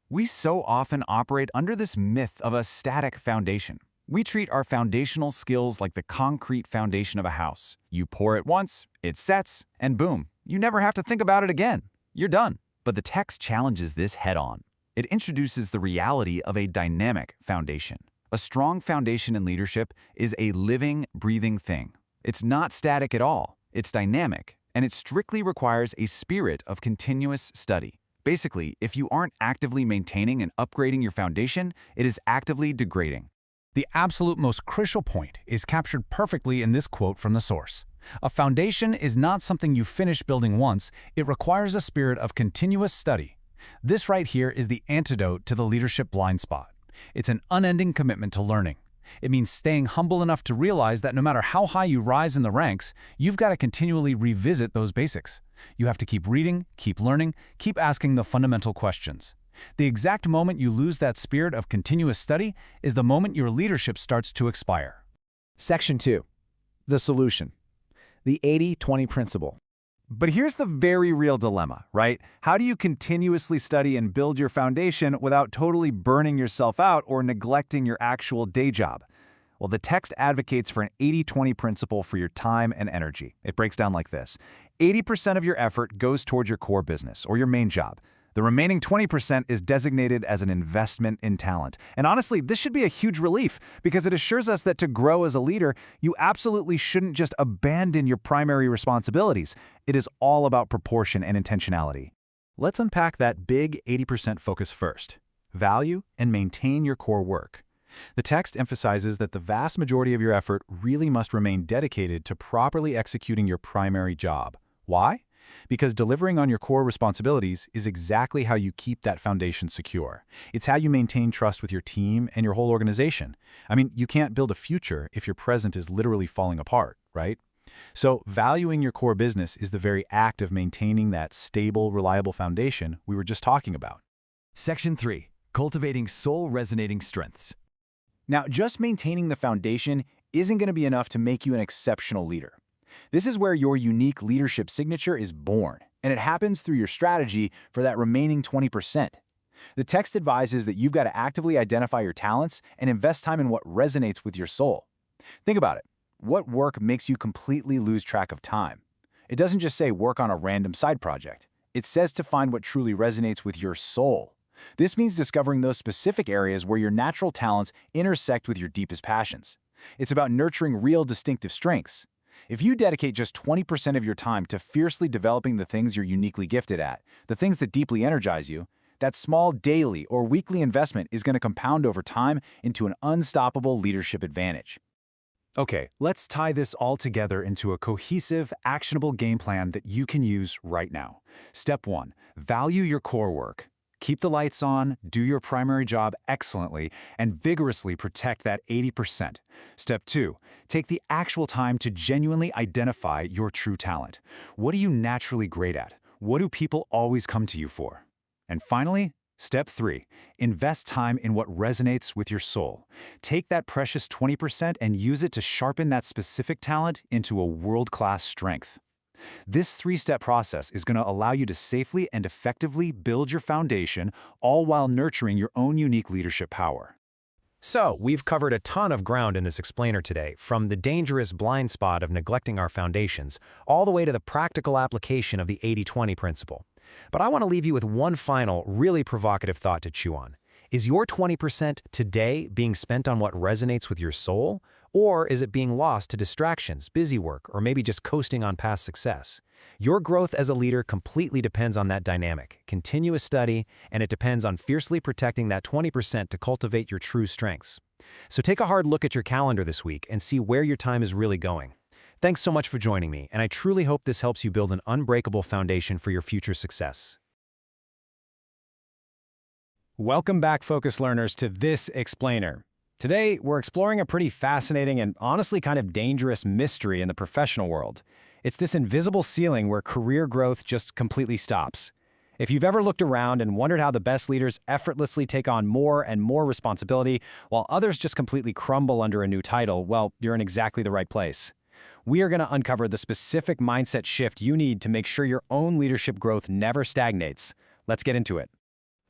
We so often operate under this myth of a static foundation. We treat our foundational skills like the concrete foundation of a house. You pour it once, it sets, and boom, you never have to think about it again. You're done. But the text challenges this head-on. It introduces the reality of a dynamic foundation. A strong foundation in leadership is a living, breathing thing. It's not static at all. It's dynamic, and it strictly requires a spirit of continuous study. Basically, if you aren't actively maintaining and upgrading your foundation, it is actively degrading. The absolute most crucial point is captured perfectly in this quote from the source. A foundation is not something you finish building once, it requires a spirit of continuous study. This right here is the antidote to the leadership blind spot. It's an unending commitment to learning. It means staying humble enough to realize that no matter how high you rise in the ranks, you've got to continually revisit those basics. You have to keep reading, keep learning, keep asking the fundamental questions. The exact moment you lose that spirit of continuous study is the moment your leadership starts to expire. Section 2. The solution. The 80-20 principle. But here's the very real dilemma, right? How do you continuously study and build your foundation without totally burning yourself out or neglecting your actual day job? Well, the text advocates for an 80-20 principle for your time and energy. It breaks down like this. 80% of your effort goes towards your core business or your main job. The remaining 20% is designated as an investment in talent. And honestly, this should be a huge relief because it assures us that to grow as a leader, you absolutely shouldn't just abandon your primary responsibilities. It is all about proportion and intentionality. Let's unpack that big 80% focus first. Value and maintain your core work. The text emphasizes that the vast majority of your effort really must remain dedicated to properly executing your primary job. Why? Because delivering on your core responsibilities is exactly how you keep that foundation secure. It's how you maintain trust with your team and your whole organization. I mean, you can't build a future if your present is literally falling apart, right? So valuing your core business is the very act of maintaining that stable, reliable foundation we were just talking about. Section 3. Cultivating soul-resonating strengths. Now, just maintaining the foundation isn't going to be enough to make you an exceptional leader. This is where your unique leadership signature is born, and it happens through your strategy for that remaining 20%. The text advises that you've got to actively identify your talents and invest time in what resonates with your soul. Think about it. What work makes you completely lose track of time? It doesn't just say work on a random side project. It says to find what truly resonates with your soul. This means discovering those specific areas where your natural talents intersect with your deepest passions. It's about nurturing real distinctive strengths. If you dedicate just 20% of your time to fiercely developing the things you're uniquely gifted at, the things that deeply energize you, that small daily or weekly investment is going to compound over time into an unstoppable leadership advantage. Okay, let's tie this all together into a cohesive, actionable game plan that you can use right now. Step 1. Value your core work. Keep the lights on, do your primary job excellently, and vigorously protect that 80%. Step 2. Take the actual time to genuinely identify your true talent. What are you naturally great at? What do people always come to you for? And finally, Step 3. Invest time in what resonates with your soul. Take that precious 20% and use it to sharpen that specific talent into a world-class strength. This 3-step process is going to allow you to safely and effectively build your foundation, all while nurturing your own unique leadership power. So, we've covered a ton of ground in this explainer today, from the dangerous blind spot of neglecting our foundations, all the way to the practical application of the 80-20 principle. But I want to leave you with one final, really provocative thought to chew on. Is your 20% today being spent on what resonates with your soul? Or is it being lost to distractions, busy work, or maybe just coasting on past success? Your growth as a leader completely depends on that dynamic, continuous study, and it depends on fiercely protecting that 20% to cultivate your true strengths. So take a hard look at your calendar this week and see where your time is really going. Thanks so much for joining me, and I truly hope this helps you build an unbreakable foundation for your future success. Welcome back, Focus Learners, to this explainer. Today, we're exploring a pretty fascinating and honestly kind of dangerous mystery in the professional world. It's this invisible ceiling where career growth just completely stops. If you've ever looked around and wondered how the best leaders effortlessly take on more and more responsibility, while others just completely crumble under a new title, well, you're in exactly the right place. We are going to uncover the specific mindset shift you need to make sure your own leadership growth never stagnates. Let's get into it.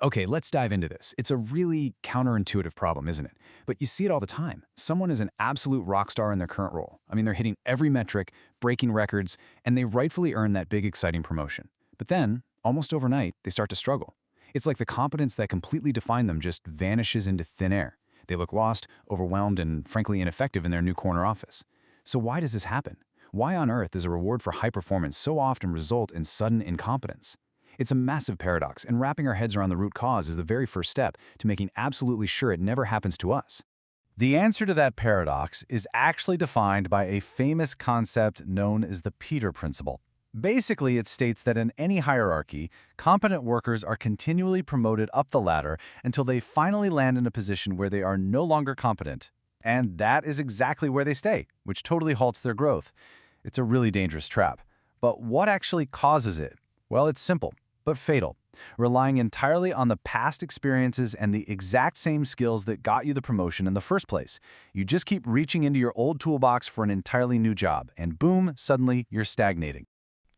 Okay, let's dive into this. It's a really counterintuitive problem, isn't it? But you see it all the time. Someone is an absolute rock star in their current role. I mean, they're hitting every metric, breaking records, and they rightfully earn that big, exciting promotion. But then, almost overnight, they start to struggle. It's like the competence that completely defined them just vanishes into thin air. They look lost, overwhelmed, and frankly ineffective in their new corner office. So why does this happen? Why on earth does a reward for high performance so often result in sudden incompetence? It's a massive paradox, and wrapping our heads around the root cause is the very first step to making absolutely sure it never happens to us. The answer to that paradox is actually defined by a famous concept known as the Peter Principle. Basically, it states that in any hierarchy, competent workers are continually promoted up the ladder until they finally land in a position where they are no longer competent. And that is exactly where they stay, which totally halts their growth. It's a really dangerous trap. But what actually causes it? Well, it's simple, but fatal. Relying entirely on the past experiences and the exact same skills that got you the promotion in the first place. You just keep reaching into your old toolbox for an entirely new job, and boom, suddenly you're stagnating.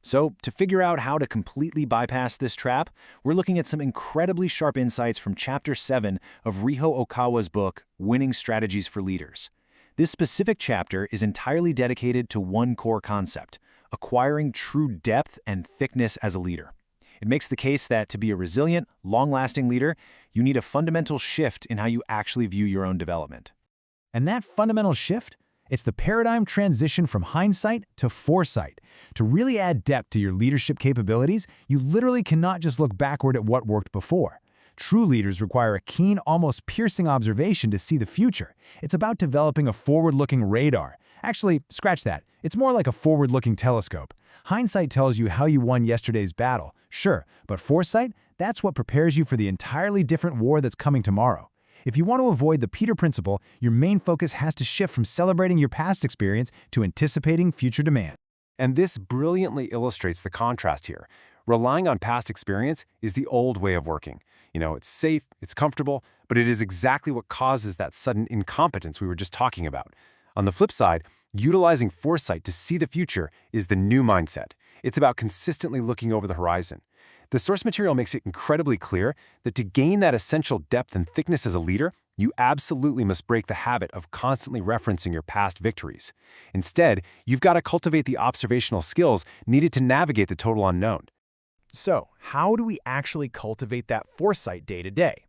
So, to figure out how to completely bypass this trap, we're looking at some incredibly sharp insights from Chapter 7 of Ryuho Okawa's book, Winning Strategies for Leaders. This specific chapter is entirely dedicated to one core concept: acquiring true depth and thickness as a leader. It makes the case that to be a resilient, long-lasting leader, you need a fundamental shift in how you actually view your own development. And that fundamental shift? It's the paradigm transition from hindsight to foresight. To really add depth to your leadership capabilities, you literally cannot just look backward at what worked before. True leaders require a keen, almost piercing observation to see the future. It's about developing a forward-looking radar. Actually, scratch that. It's more like a forward-looking telescope. Hindsight tells you how you won yesterday's battle, sure, but foresight, that's what prepares you for the entirely different war that's coming tomorrow. If you want to avoid the Peter Principle, your main focus has to shift from celebrating your past experience to anticipating future demand. And this brilliantly illustrates the contrast here. Relying on past experience is the old way of working. It's safe, it's comfortable, but it is exactly what causes that sudden incompetence we were just talking about. On the flip side, utilizing foresight to see the future is the new mindset. It's about consistently looking over the horizon. The source material makes it incredibly clear that to gain that essential depth and thickness as a leader, you absolutely must break the habit of constantly referencing your past victories. Instead, you've got to cultivate the observational skills needed to navigate the total unknown. So, how do we actually cultivate that foresight day to day?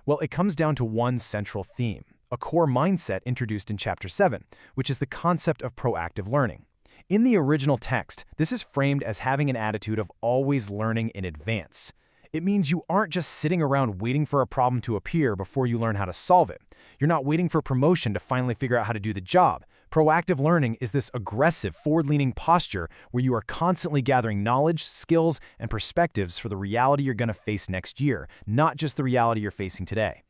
Well, it comes down to one central theme, a core mindset introduced in Chapter 7, which is the concept of proactive learning. In the original text, this is framed as having an attitude of always learning in advance. It means you aren't just sitting around waiting for a problem to appear before you learn how to solve it. You're not waiting for promotion to finally figure out how to do the job. Proactive learning is this aggressive, forward-leaning posture where you are constantly gathering knowledge, skills, and perspectives for the reality you're going to face next year, not just the reality you're facing today.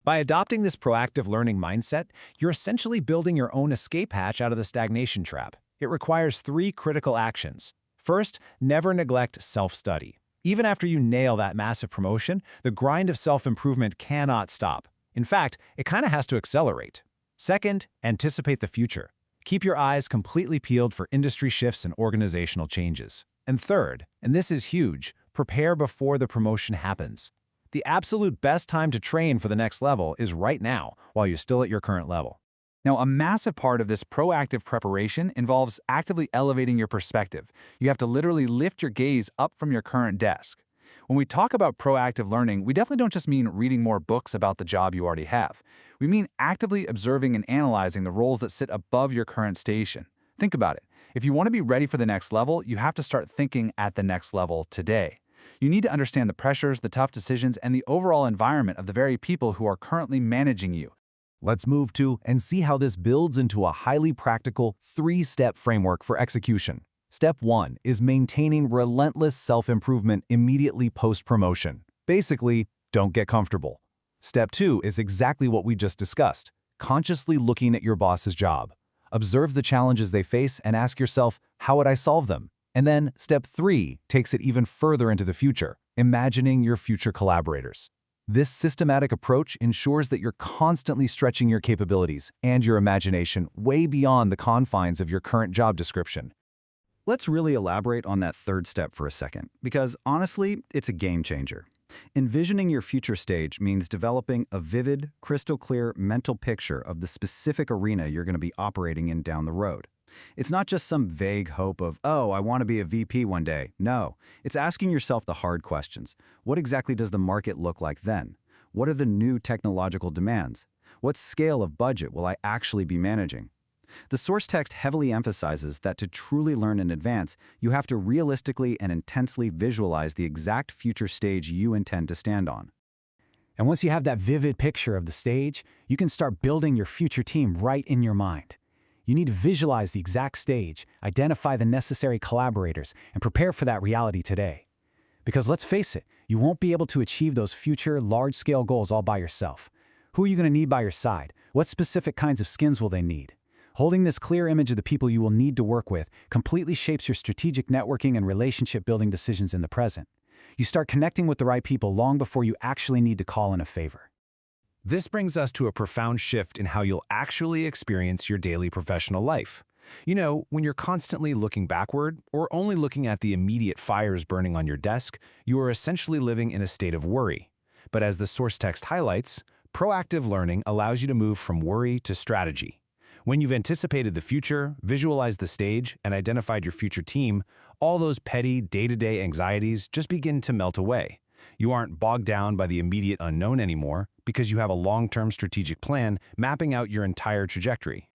By adopting this proactive learning mindset, you're essentially building your own escape hatch out of the stagnation trap. It requires 3 critical actions. First, never neglect self-study. Even after you nail that massive promotion, the grind of self-improvement cannot stop. In fact, it kind of has to accelerate. Second, anticipate the future. Keep your eyes completely peeled for industry shifts and organizational changes. And third, and this is huge, prepare before the promotion happens. The absolute best time to train for the next level is right now, while you're still at your current level. Now, a massive part of this proactive preparation involves actively elevating your perspective. You have to literally lift your gaze up from your current desk. When we talk about proactive learning, we definitely don't just mean reading more books about the job you already have. We mean actively observing and analyzing the roles that sit above your current station. Think about it. If you want to be ready for the next level, you have to start thinking at the next level today. You need to understand the pressures, the tough decisions, and the overall environment of the very people who are currently managing you. Let's move to and see how this builds into a highly practical 3-step framework for execution. Step 1 is maintaining relentless self-improvement immediately post-promotion. Basically, don't get comfortable. Step 2 is exactly what we just discussed, consciously looking at your boss's job. Observe the challenges they face and ask yourself, how would I solve them? And then Step 3 takes it even further into the future, imagining your future collaborators. This systematic approach ensures that you're constantly stretching your capabilities and your imagination way beyond the confines of your current job description. Let's really elaborate on that third step for a second, because honestly, it's a game changer. Envisioning your future stage means developing a vivid, crystal clear mental picture of the specific arena you're going to be operating in down the road. It's not just some vague hope of, oh, I want to be a VP one day. No, it's asking yourself the hard questions. What exactly does the market look like then? What are the new technological demands? What scale of budget will I actually be managing? The source text heavily emphasizes that to truly learn in advance, you have to realistically and intensely visualize the exact future stage you intend to stand on. And once you have that vivid picture of the stage, you can start building your future team right in your mind. You need to visualize the exact stage, identify the necessary collaborators, and prepare for that reality today. Because let's face it, you won't be able to achieve those future, large-scale goals all by yourself. Who are you going to need by your side? What specific kinds of skills will they need? Holding this clear image of the people you will need to work with completely shapes your strategic networking and relationship-building decisions in the present. You start connecting with the right people long before you actually need to call in a favor. This brings us to a profound shift in how you'll actually experience your daily professional life. You know, when you're constantly looking backward or only looking at the immediate fires burning on your desk, you are essentially living in a state of worry. But as the source text highlights, proactive learning allows you to move from worry to strategy. When you've anticipated the future, visualized the stage, and identified your future team, all those petty, day-to-day anxieties just begin to melt away. You aren't bogged down by the immediate unknown anymore because you have a long-term strategic plan mapping out your entire trajectory.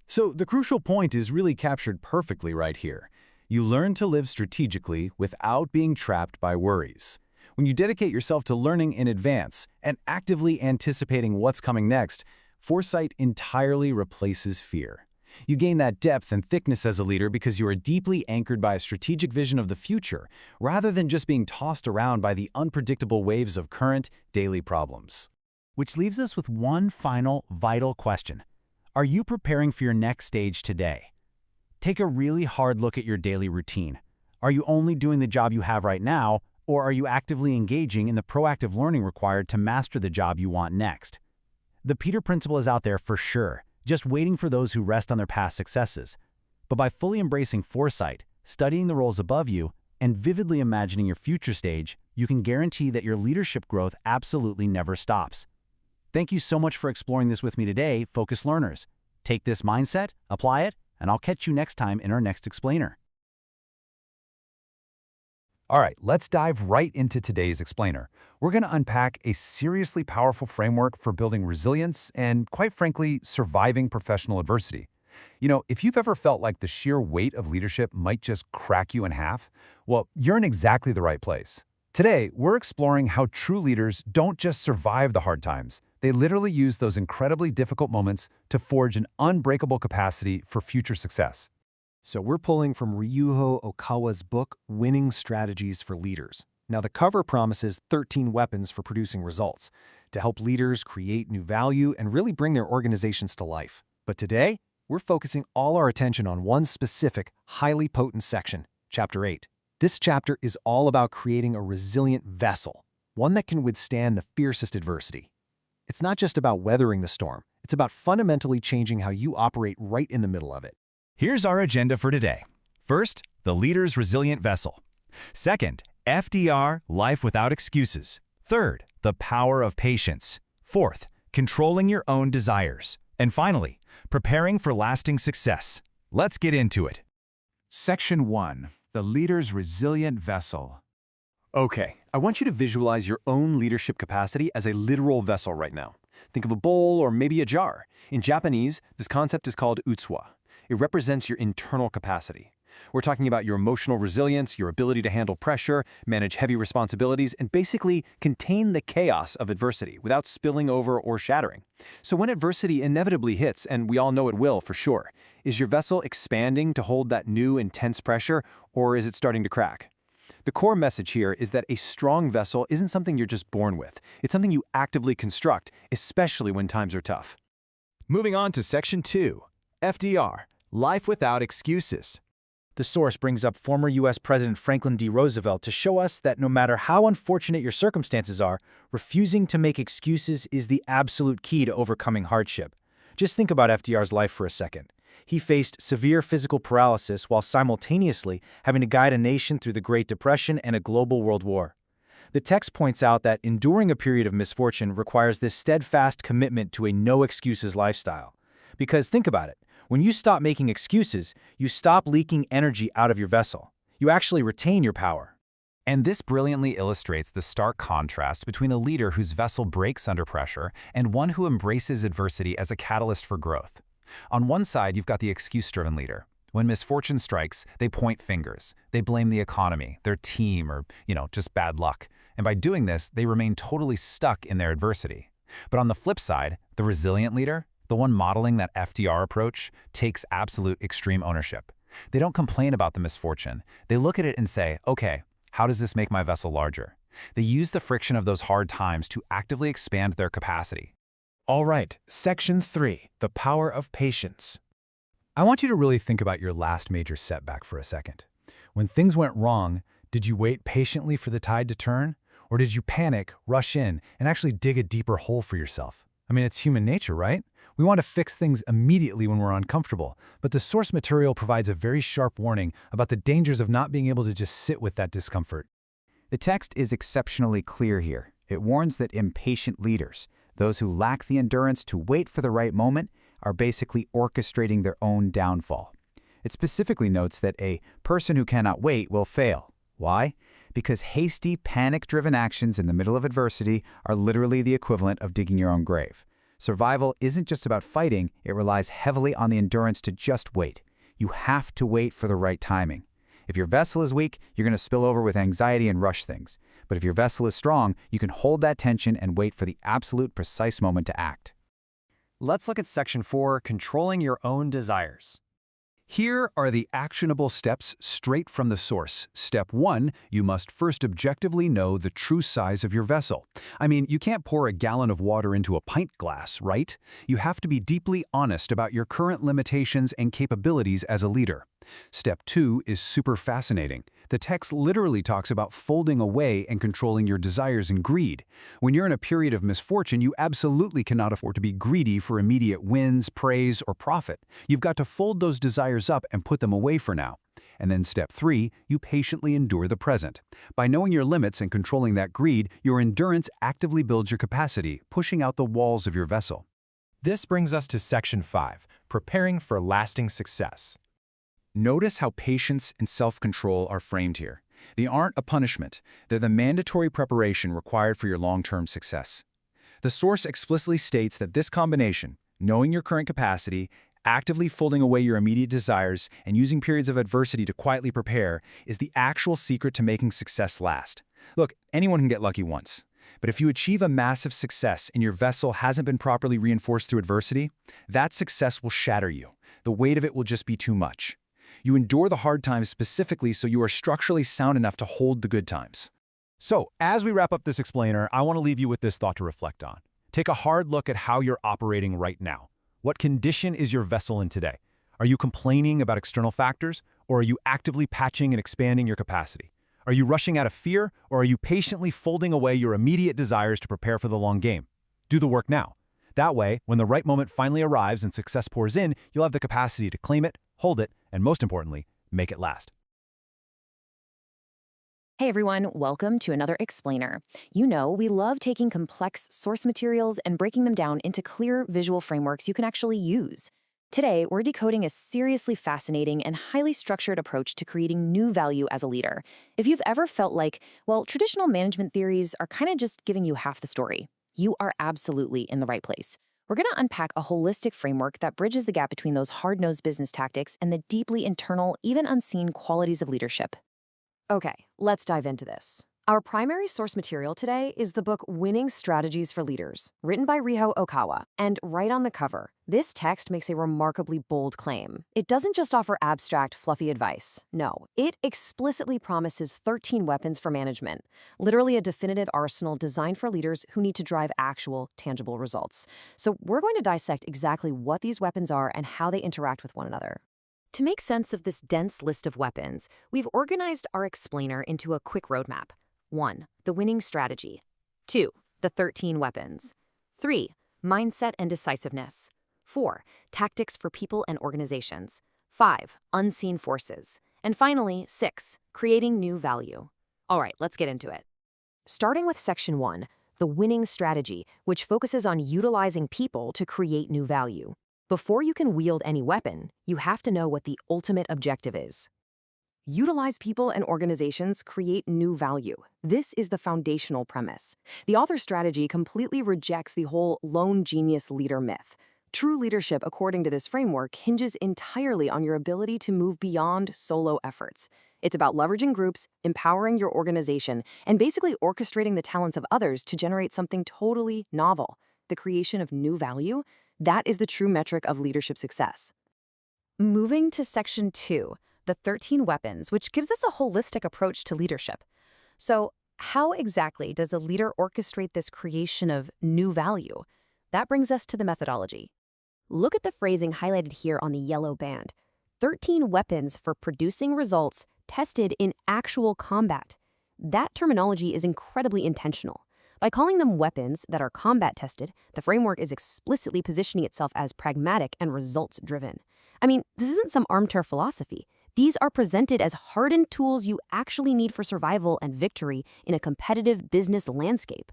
So the crucial point is really captured perfectly right here. You learn to live strategically without being trapped by worries. When you dedicate yourself to learning in advance and actively anticipating what's coming next, foresight entirely replaces fear. You gain that depth and thickness as a leader because you are deeply anchored by a strategic vision of the future, rather than just being tossed around by the unpredictable waves of current, daily problems. Which leaves us with one final, vital question. Are you preparing for your next stage today? Take a really hard look at your daily routine. Are you only doing the job you have right now, or are you actively engaging in the proactive learning required to master the job you want next? The Peter Principle is out there for sure, just waiting for those who rest on their past successes. But by fully embracing foresight, studying the roles above you, and vividly imagining your future stage, you can guarantee that your leadership growth absolutely never stops. Thank you so much for exploring this with me today, Focus Learners. Take this mindset, apply it, and I'll catch you next time in our next explainer. All right, let's dive right into today's explainer. We're going to unpack a seriously powerful framework for building resilience and, quite frankly, surviving professional adversity. You know, if you've ever felt like the sheer weight of leadership might just crack you in half, well, you're in exactly the right place. Today, we're exploring how true leaders don't just survive the hard times. They literally use those incredibly difficult moments to forge an unbreakable capacity for future success. So we're pulling from Ryuho Okawa's book, Winning Strategies for Leaders. Now, the cover promises 13 weapons for producing results to help leaders create new value and really bring their organizations to life. But today, we're focusing all our attention on one specific, highly potent section, Chapter 8. This chapter is all about creating a resilient vessel, one that can withstand the fiercest adversity. It's not just about weathering the storm, it's about fundamentally changing how you operate right in the middle of it. Here's our agenda for today. First, the leader's resilient vessel. Second, FDR, life without excuses. Third, the power of patience. Fourth, controlling your own desires. And finally, preparing for lasting success. Let's get into it. Section 1. The leader's resilient vessel. Okay, I want you to visualize your own leadership capacity as a literal vessel right now. Think of a bowl or maybe a jar. In Japanese, this concept is called utsuwa. It represents your internal capacity. We're talking about your emotional resilience, your ability to handle pressure, manage heavy responsibilities, and basically contain the chaos of adversity without spilling over or shattering. So when adversity inevitably hits, and we all know it will for sure, is your vessel expanding to hold that new intense pressure, or is it starting to crack? The core message here is that a strong vessel isn't something you're just born with. It's something you actively construct, especially when times are tough. Moving on to Section 2. FDR, life without excuses. The source brings up former U.S. President Franklin D. Roosevelt to show us that no matter how unfortunate your circumstances are, refusing to make excuses is the absolute key to overcoming hardship. Just think about FDR's life for a second. He faced severe physical paralysis while simultaneously having to guide a nation through the Great Depression and a global world war. The text points out that enduring a period of misfortune requires this steadfast commitment to a no-excuses lifestyle. Because think about it. When you stop making excuses, you stop leaking energy out of your vessel. You actually retain your power. And this brilliantly illustrates the stark contrast between a leader whose vessel breaks under pressure and one who embraces adversity as a catalyst for growth. On one side, you've got the excuse-driven leader. When misfortune strikes, they point fingers. They blame the economy, their team, or, just bad luck. And by doing this, they remain totally stuck in their adversity. But on the flip side, the resilient leader, the one modeling that FDR approach, takes absolute extreme ownership. They don't complain about the misfortune. They look at it and say, okay, how does this make my vessel larger? They use the friction of those hard times to actively expand their capacity. All right, Section 3, the power of patience. I want you to really think about your last major setback for a second. When things went wrong, did you wait patiently for the tide to turn? Or did you panic, rush in, and actually dig a deeper hole for yourself? I mean, it's human nature, right? We want to fix things immediately when we're uncomfortable, but the source material provides a very sharp warning about the dangers of not being able to just sit with that discomfort. The text is exceptionally clear here. It warns that impatient leaders, those who lack the endurance to wait for the right moment, are basically orchestrating their own downfall. It specifically notes that a person who cannot wait will fail. Why? Because hasty, panic-driven actions in the middle of adversity are literally the equivalent of digging your own grave. Survival isn't just about fighting, it relies heavily on the endurance to just wait. You have to wait for the right timing. If your vessel is weak, you're going to spill over with anxiety and rush things. But if your vessel is strong, you can hold that tension and wait for the absolute precise moment to act. Let's look at Section 4, Controlling Your Own Desires. Here are the actionable steps straight from the source. Step 1, you must first objectively know the true size of your vessel. I mean, you can't pour a gallon of water into a pint glass, right? You have to be deeply honest about your current limitations and capabilities as a leader. Step 2 is super fascinating. The text literally talks about folding away and controlling your desires and greed. When you're in a period of misfortune, you absolutely cannot afford to be greedy for immediate wins, praise, or profit. You've got to fold those desires up and put them away for now. And then step 3, you patiently endure the present. By knowing your limits and controlling that greed, your endurance actively builds your capacity, pushing out the walls of your vessel. This brings us to Section 5, Preparing for Lasting Success. Notice how patience and self-control are framed here. They aren't a punishment. They're the mandatory preparation required for your long-term success. The source explicitly states that this combination, knowing your current capacity, actively folding away your immediate desires, and using periods of adversity to quietly prepare, is the actual secret to making success last. Look, anyone can get lucky once. But if you achieve a massive success and your vessel hasn't been properly reinforced through adversity, that success will shatter you. The weight of it will just be too much. You endure the hard times specifically so you are structurally sound enough to hold the good times. So, as we wrap up this explainer, I want to leave you with this thought to reflect on. Take a hard look at how you're operating right now. What condition is your vessel in today? Are you complaining about external factors, or are you actively patching and expanding your capacity? Are you rushing out of fear, or are you patiently folding away your immediate desires to prepare for the long game? Do the work now. That way, when the right moment finally arrives and success pours in, you'll have the capacity to claim it, hold it, and most importantly, make it last. Hey everyone, welcome to another explainer. You know, we love taking complex source materials and breaking them down into clear visual frameworks you can actually use. Today, we're decoding a seriously fascinating and highly structured approach to creating new value as a leader. If you've ever felt like, well, traditional management theories are kind of just giving you half the story, you are absolutely in the right place. We're going to unpack a holistic framework that bridges the gap between those hard-nosed business tactics and the deeply internal, even unseen qualities of leadership. Okay, let's dive into this. Our primary source material today is the book Winning Strategies for Leaders, written by Ryuho Okawa, and right on the cover, this text makes a remarkably bold claim. It doesn't just offer abstract, fluffy advice. No, it explicitly promises 13 weapons for management, literally a definitive arsenal designed for leaders who need to drive actual, tangible results. So we're going to dissect exactly what these weapons are and how they interact with one another. To make sense of this dense list of weapons, we've organized our explainer into a quick roadmap. 1. The winning strategy. 2. The 13 weapons. 3. Mindset and decisiveness. 4. Tactics for people and organizations. 5. Unseen forces. And finally, 6. Creating new value. All right, let's get into it. Starting with Section 1, the winning strategy, which focuses on utilizing people to create new value. Before you can wield any weapon, you have to know what the ultimate objective is. Utilize people and organizations create new value. This is the foundational premise. The author's strategy completely rejects the whole lone genius leader myth. True leadership, according to this framework, hinges entirely on your ability to move beyond solo efforts. It's about leveraging groups, empowering your organization, and basically orchestrating the talents of others to generate something totally novel. The creation of new value, that is the true metric of leadership success. Moving to Section 2. The 13 weapons, which gives us a holistic approach to leadership. So, how exactly does a leader orchestrate this creation of new value? That brings us to the methodology. Look at the phrasing highlighted here on the yellow band. 13 weapons for producing results tested in actual combat. That terminology is incredibly intentional. By calling them weapons that are combat tested, the framework is explicitly positioning itself as pragmatic and results-driven. I mean, this isn't some armchair philosophy. These are presented as hardened tools you actually need for survival and victory in a competitive business landscape.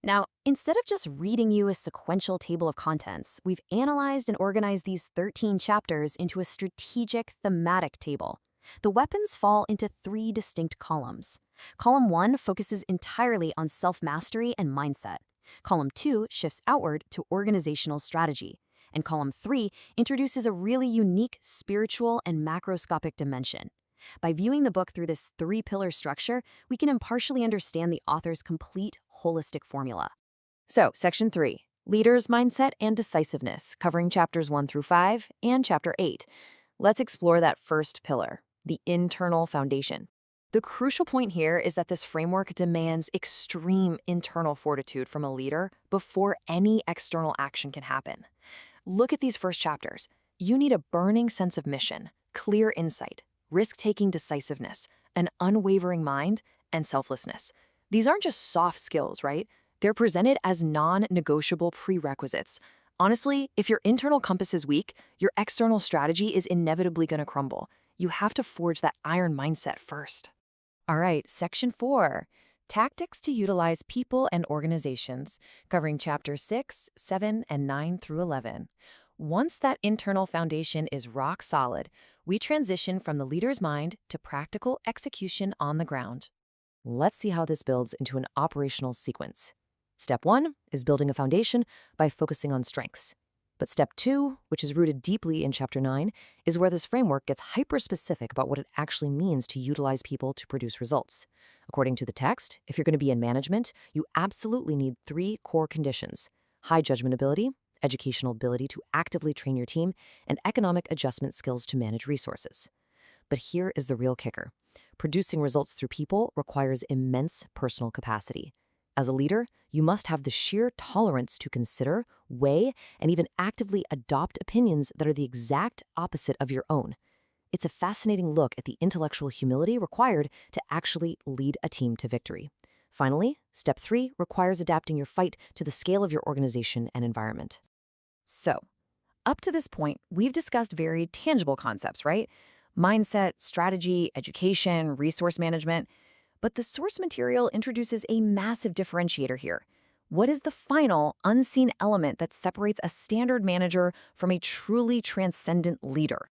Now, instead of just reading you a sequential table of contents, we've analyzed and organized these 13 chapters into a strategic thematic table. The weapons fall into 3 distinct columns. Column 1 focuses entirely on self-mastery and mindset. Column 2 shifts outward to organizational strategy. And Column 3 introduces a really unique spiritual and macroscopic dimension. By viewing the book through this 3-pillar structure, we can impartially understand the author's complete holistic formula. So, Section 3, Leaders, Mindset, and Decisiveness, covering chapters 1 through 5 and chapter 8. Let's explore that first pillar, the internal foundation. The crucial point here is that this framework demands extreme internal fortitude from a leader before any external action can happen. Look at these first chapters. You need a burning sense of mission, clear insight, risk-taking decisiveness, an unwavering mind, and selflessness. These aren't just soft skills, right? They're presented as non-negotiable prerequisites. Honestly, if your internal compass is weak, your external strategy is inevitably going to crumble. You have to forge that iron mindset first. All right, Section 4. Tactics to utilize people and organizations, covering Chapters 6, 7, and 9 through 11. Once that internal foundation is rock solid, we transition from the leader's mind to practical execution on the ground. Let's see how this builds into an operational sequence. Step 1 is building a foundation by focusing on strengths. But Step 2, which is rooted deeply in Chapter 9, is where this framework gets hyper-specific about what it actually means to utilize people to produce results. According to the text, if you're going to be in management, you absolutely need 3 core conditions: high judgment ability, educational ability to actively train your team, and economic adjustment skills to manage resources. But here is the real kicker. Producing results through people requires immense personal capacity. As a leader, you must have the sheer tolerance to consider, weigh, and even actively adopt opinions that are the exact opposite of your own. It's a fascinating look at the intellectual humility required to actually lead a team to victory. Finally, Step 3 requires adapting your fight to the scale of your organization and environment. So, up to this point, we've discussed very tangible concepts, right? Mindset, strategy, education, resource management. But the source material introduces a massive differentiator here. What is the final, unseen element that separates a standard manager from a truly transcendent leader?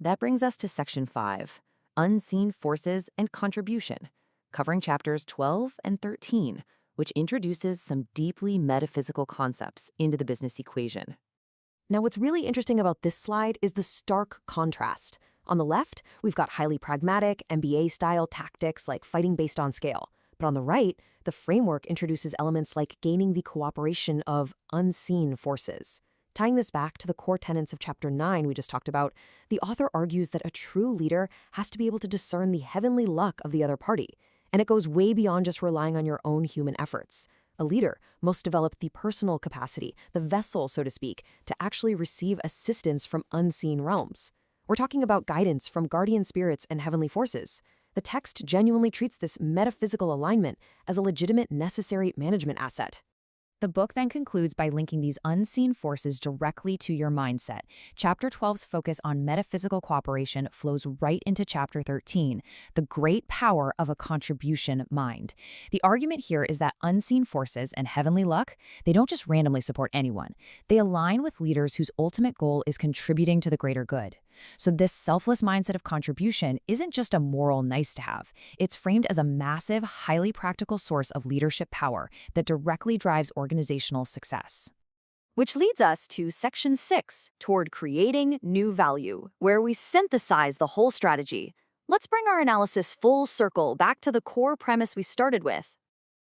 That brings us to Section 5, Unseen Forces and Contribution, covering Chapters 12 and 13, which introduces some deeply metaphysical concepts into the business equation. Now, what's really interesting about this slide is the stark contrast. On the left, we've got highly pragmatic, MBA-style tactics like fighting based on scale. But on the right, the framework introduces elements like gaining the cooperation of unseen forces. Tying this back to the core tenets of Chapter 9 we just talked about, the author argues that a true leader has to be able to discern the heavenly luck of the other party. And it goes way beyond just relying on your own human efforts. A leader must develop the personal capacity, the vessel, so to speak, to actually receive assistance from unseen realms. We're talking about guidance from guardian spirits and heavenly forces. The text genuinely treats this metaphysical alignment as a legitimate, necessary management asset. The book then concludes by linking these unseen forces directly to your mindset. Chapter 12's focus on metaphysical cooperation flows right into Chapter 13, the great power of a contribution mind. The argument here is that unseen forces and heavenly luck, they don't just randomly support anyone. They align with leaders whose ultimate goal is contributing to the greater good. So this selfless mindset of contribution isn't just a moral nice-to-have. It's framed as a massive, highly practical source of leadership power that directly drives organizational success. Which leads us to Section 6, toward creating new value, where we synthesize the whole strategy. Let's bring our analysis full circle back to the core premise we started with.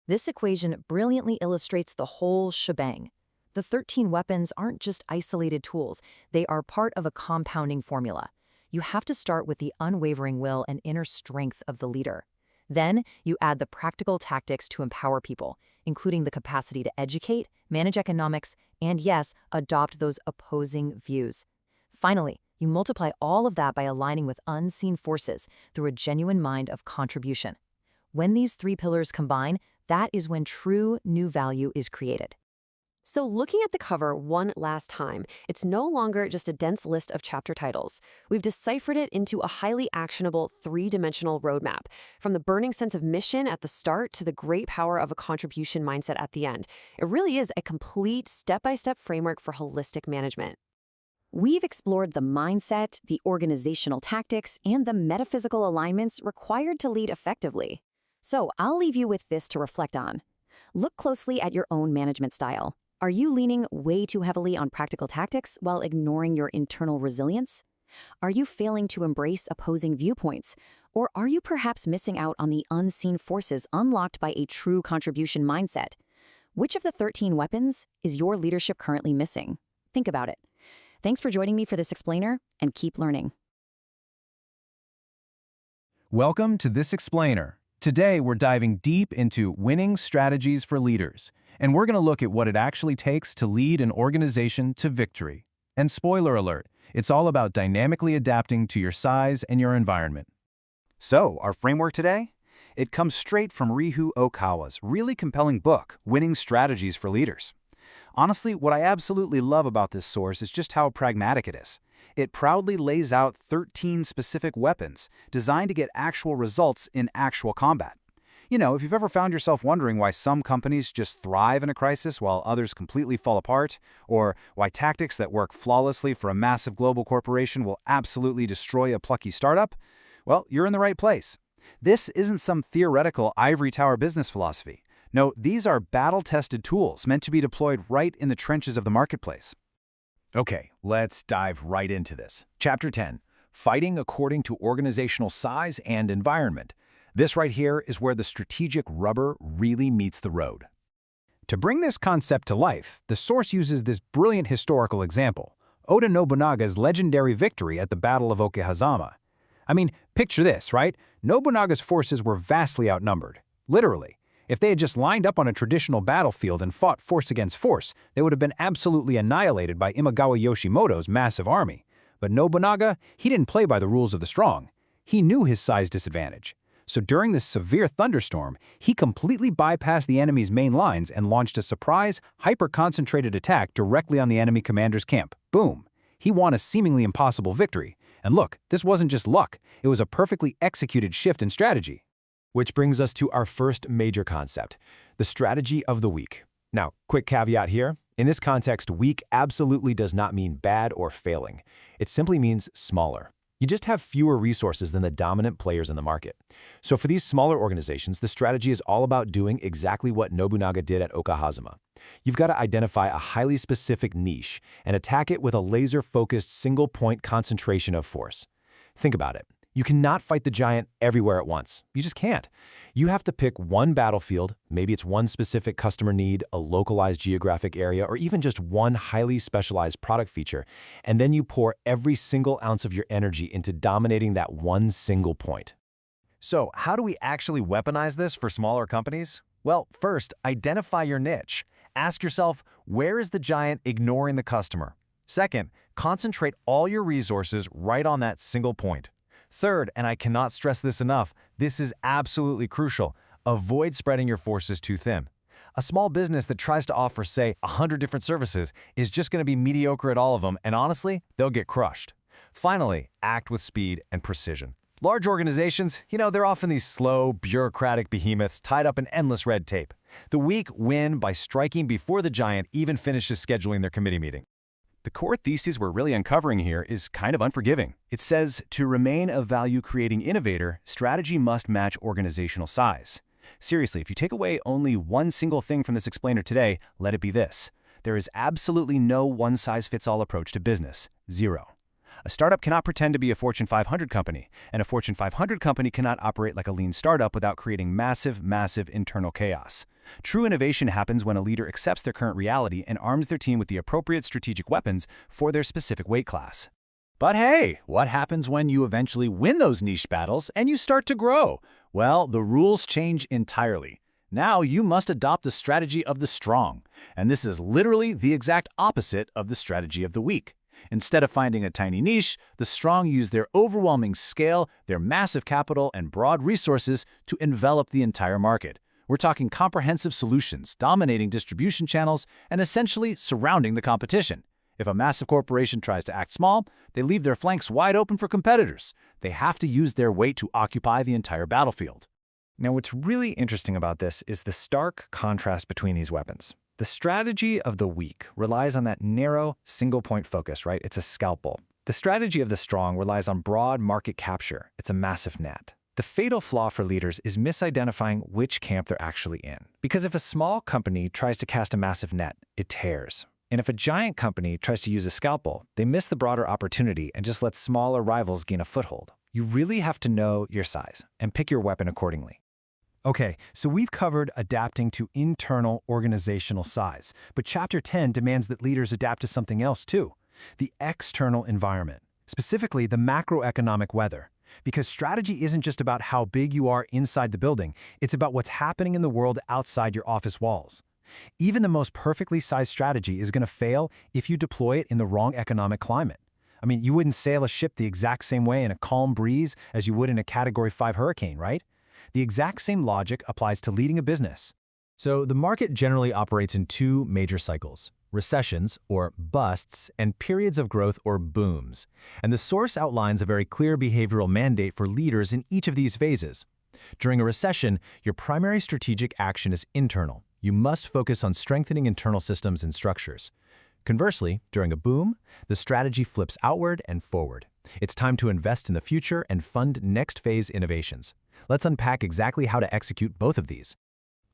This equation brilliantly illustrates the whole shebang. The 13 weapons aren't just isolated tools, they are part of a compounding formula. You have to start with the unwavering will and inner strength of the leader. Then, you add the practical tactics to empower people, including the capacity to educate, manage economics, and yes, adopt those opposing views. Finally, you multiply all of that by aligning with unseen forces through a genuine mind of contribution. When these 3 pillars combine, that is when true new value is created. So looking at the cover one last time, it's no longer just a dense list of chapter titles. We've deciphered it into a highly actionable 3-dimensional roadmap, from the burning sense of mission at the start to the great power of a contribution mindset at the end. It really is a complete step-by-step framework for holistic management. We've explored the mindset, the organizational tactics, and the metaphysical alignments required to lead effectively. So I'll leave you with this to reflect on. Look closely at your own management style. Are you leaning way too heavily on practical tactics while ignoring your internal resilience? Are you failing to embrace opposing viewpoints? Or are you perhaps missing out on the unseen forces unlocked by a true contribution mindset? Which of the 13 weapons is your leadership currently missing? Think about it. Thanks for joining me for this explainer, and keep learning. Welcome to This Explainer. Today, we're diving deep into winning strategies for leaders, and we're going to look at what it actually takes to lead an organization to victory. And spoiler alert, it's all about dynamically adapting to your size and your environment. So, our framework today? It comes straight from Ryuho Okawa's really compelling book, Winning Strategies for Leaders. Honestly, what I absolutely love about this source is just how pragmatic it is. It proudly lays out 13 specific weapons designed to get actual results in actual combat. You know, if you've ever found yourself wondering why some companies just thrive in a crisis while others completely fall apart, or why tactics that work flawlessly for a massive global corporation will absolutely destroy a plucky startup, well, you're in the right place. This isn't some theoretical ivory tower business philosophy. No, these are battle-tested tools meant to be deployed right in the trenches of the marketplace. Okay, let's dive right into this. Chapter 10, Fighting According to Organizational Size and Environment. This right here is where the strategic rubber really meets the road. To bring this concept to life, the source uses this brilliant historical example, Oda Nobunaga's legendary victory at the Battle of Okehazama. I mean, picture this, right? Nobunaga's forces were vastly outnumbered. Literally. If they had just lined up on a traditional battlefield and fought force against force, they would have been absolutely annihilated by Imagawa Yoshimoto's massive army. But Nobunaga, he didn't play by the rules of the strong. He knew his size disadvantage. So during this severe thunderstorm, he completely bypassed the enemy's main lines and launched a surprise, hyper-concentrated attack directly on the enemy commander's camp. Boom! He won a seemingly impossible victory. And look, this wasn't just luck. It was a perfectly executed shift in strategy. Which brings us to our first major concept, the strategy of the week. Now, quick caveat here. In this context, weak absolutely does not mean bad or failing. It simply means smaller. You just have fewer resources than the dominant players in the market. So for these smaller organizations, the strategy is all about doing exactly what Nobunaga did at Okehazama. You've got to identify a highly specific niche and attack it with a laser-focused single-point concentration of force. Think about it. You cannot fight the giant everywhere at once. You just can't. You have to pick one battlefield, maybe it's one specific customer need, a localized geographic area, or even just one highly specialized product feature, and then you pour every single ounce of your energy into dominating that one single point. So, how do we actually weaponize this for smaller companies? Well, first, identify your niche. Ask yourself, where is the giant ignoring the customer? Second, concentrate all your resources right on that single point. Third, and I cannot stress this enough, this is absolutely crucial, avoid spreading your forces too thin. A small business that tries to offer, say, 100 different services is just going to be mediocre at all of them, and honestly, they'll get crushed. Finally, act with speed and precision. Large organizations, they're often these slow, bureaucratic behemoths tied up in endless red tape. The weak win by striking before the giant even finishes scheduling their committee meeting. The core thesis we're really uncovering here is kind of unforgiving. It says, to remain a value-creating innovator, strategy must match organizational size. Seriously, if you take away only one single thing from this explainer today, let it be this. There is absolutely no one-size-fits-all approach to business. Zero. A startup cannot pretend to be a Fortune 500 company, and a Fortune 500 company cannot operate like a lean startup without creating massive internal chaos. True innovation happens when a leader accepts their current reality and arms their team with the appropriate strategic weapons for their specific weight class. But hey, what happens when you eventually win those niche battles and you start to grow? Well, the rules change entirely. Now you must adopt the strategy of the strong, and this is literally the exact opposite of the strategy of the weak. Instead of finding a tiny niche, the strong use their overwhelming scale, their massive capital, and broad resources to envelop the entire market. We're talking comprehensive solutions, dominating distribution channels, and essentially surrounding the competition. If a massive corporation tries to act small, they leave their flanks wide open for competitors. They have to use their weight to occupy the entire battlefield. Now, what's really interesting about this is the stark contrast between these weapons. The strategy of the weak relies on that narrow, single-point focus, right? It's a scalpel. The strategy of the strong relies on broad market capture. It's a massive net. The fatal flaw for leaders is misidentifying which camp they're actually in. Because if a small company tries to cast a massive net, it tears. And if a giant company tries to use a scalpel, they miss the broader opportunity and just let smaller rivals gain a foothold. You really have to know your size and pick your weapon accordingly. Okay, so we've covered adapting to internal organizational size, but Chapter 10 demands that leaders adapt to something else too, the external environment, specifically the macroeconomic weather. Because strategy isn't just about how big you are inside the building, it's about what's happening in the world outside your office walls. Even the most perfectly sized strategy is going to fail if you deploy it in the wrong economic climate. I mean, you wouldn't sail a ship the exact same way in a calm breeze as you would in a Category 5 hurricane, right? The exact same logic applies to leading a business. So the market generally operates in two major cycles: recessions, or busts, and periods of growth, or booms. And the source outlines a very clear behavioral mandate for leaders in each of these phases. During a recession, your primary strategic action is internal. You must focus on strengthening internal systems and structures. Conversely, during a boom, the strategy flips outward and forward. It's time to invest in the future and fund next-phase innovations. Let's unpack exactly how to execute both of these.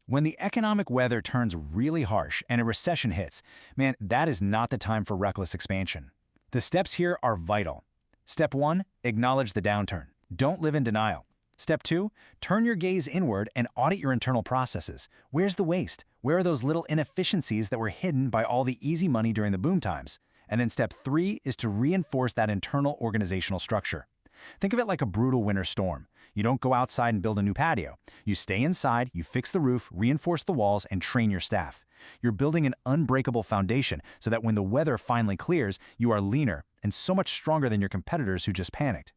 When the economic weather turns really harsh and a recession hits, man, that is not the time for reckless expansion. The steps here are vital. Step 1, acknowledge the downturn. Don't live in denial. Step 2, turn your gaze inward and audit your internal processes. Where's the waste? Where are those little inefficiencies that were hidden by all the easy money during the boom times? And then step 3 is to reinforce that internal organizational structure. Think of it like a brutal winter storm. You don't go outside and build a new patio. You stay inside, you fix the roof, reinforce the walls, and train your staff. You're building an unbreakable foundation so that when the weather finally clears, you are leaner and so much stronger than your competitors who just panicked.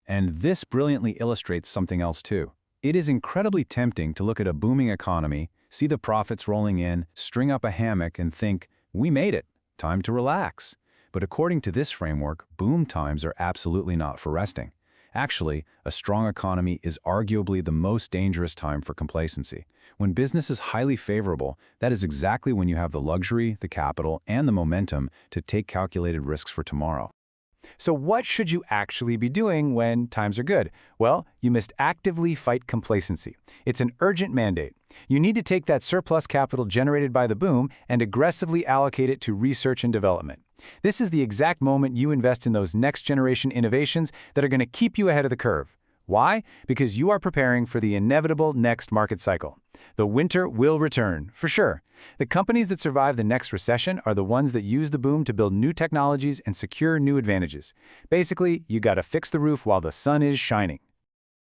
And this brilliantly illustrates something else too. It is incredibly tempting to look at a booming economy, see the profits rolling in, string up a hammock, and think, we made it, time to relax. But according to this framework, boom times are absolutely not for resting. Actually, a strong economy is arguably the most dangerous time for complacency. When business is highly favorable, that is exactly when you have the luxury, the capital, and the momentum to take calculated risks for tomorrow. So what should you actually be doing when times are good? Well, you must actively fight complacency. It's an urgent mandate. You need to take that surplus capital generated by the boom and aggressively allocate it to research and development. This is the exact moment you invest in those next-generation innovations that are going to keep you ahead of the curve. Why? Because you are preparing for the inevitable next market cycle. The winter will return, for sure. The companies that survive the next recession are the ones that use the boom to build new technologies and secure new advantages. Basically, you gotta fix the roof while the sun is shining.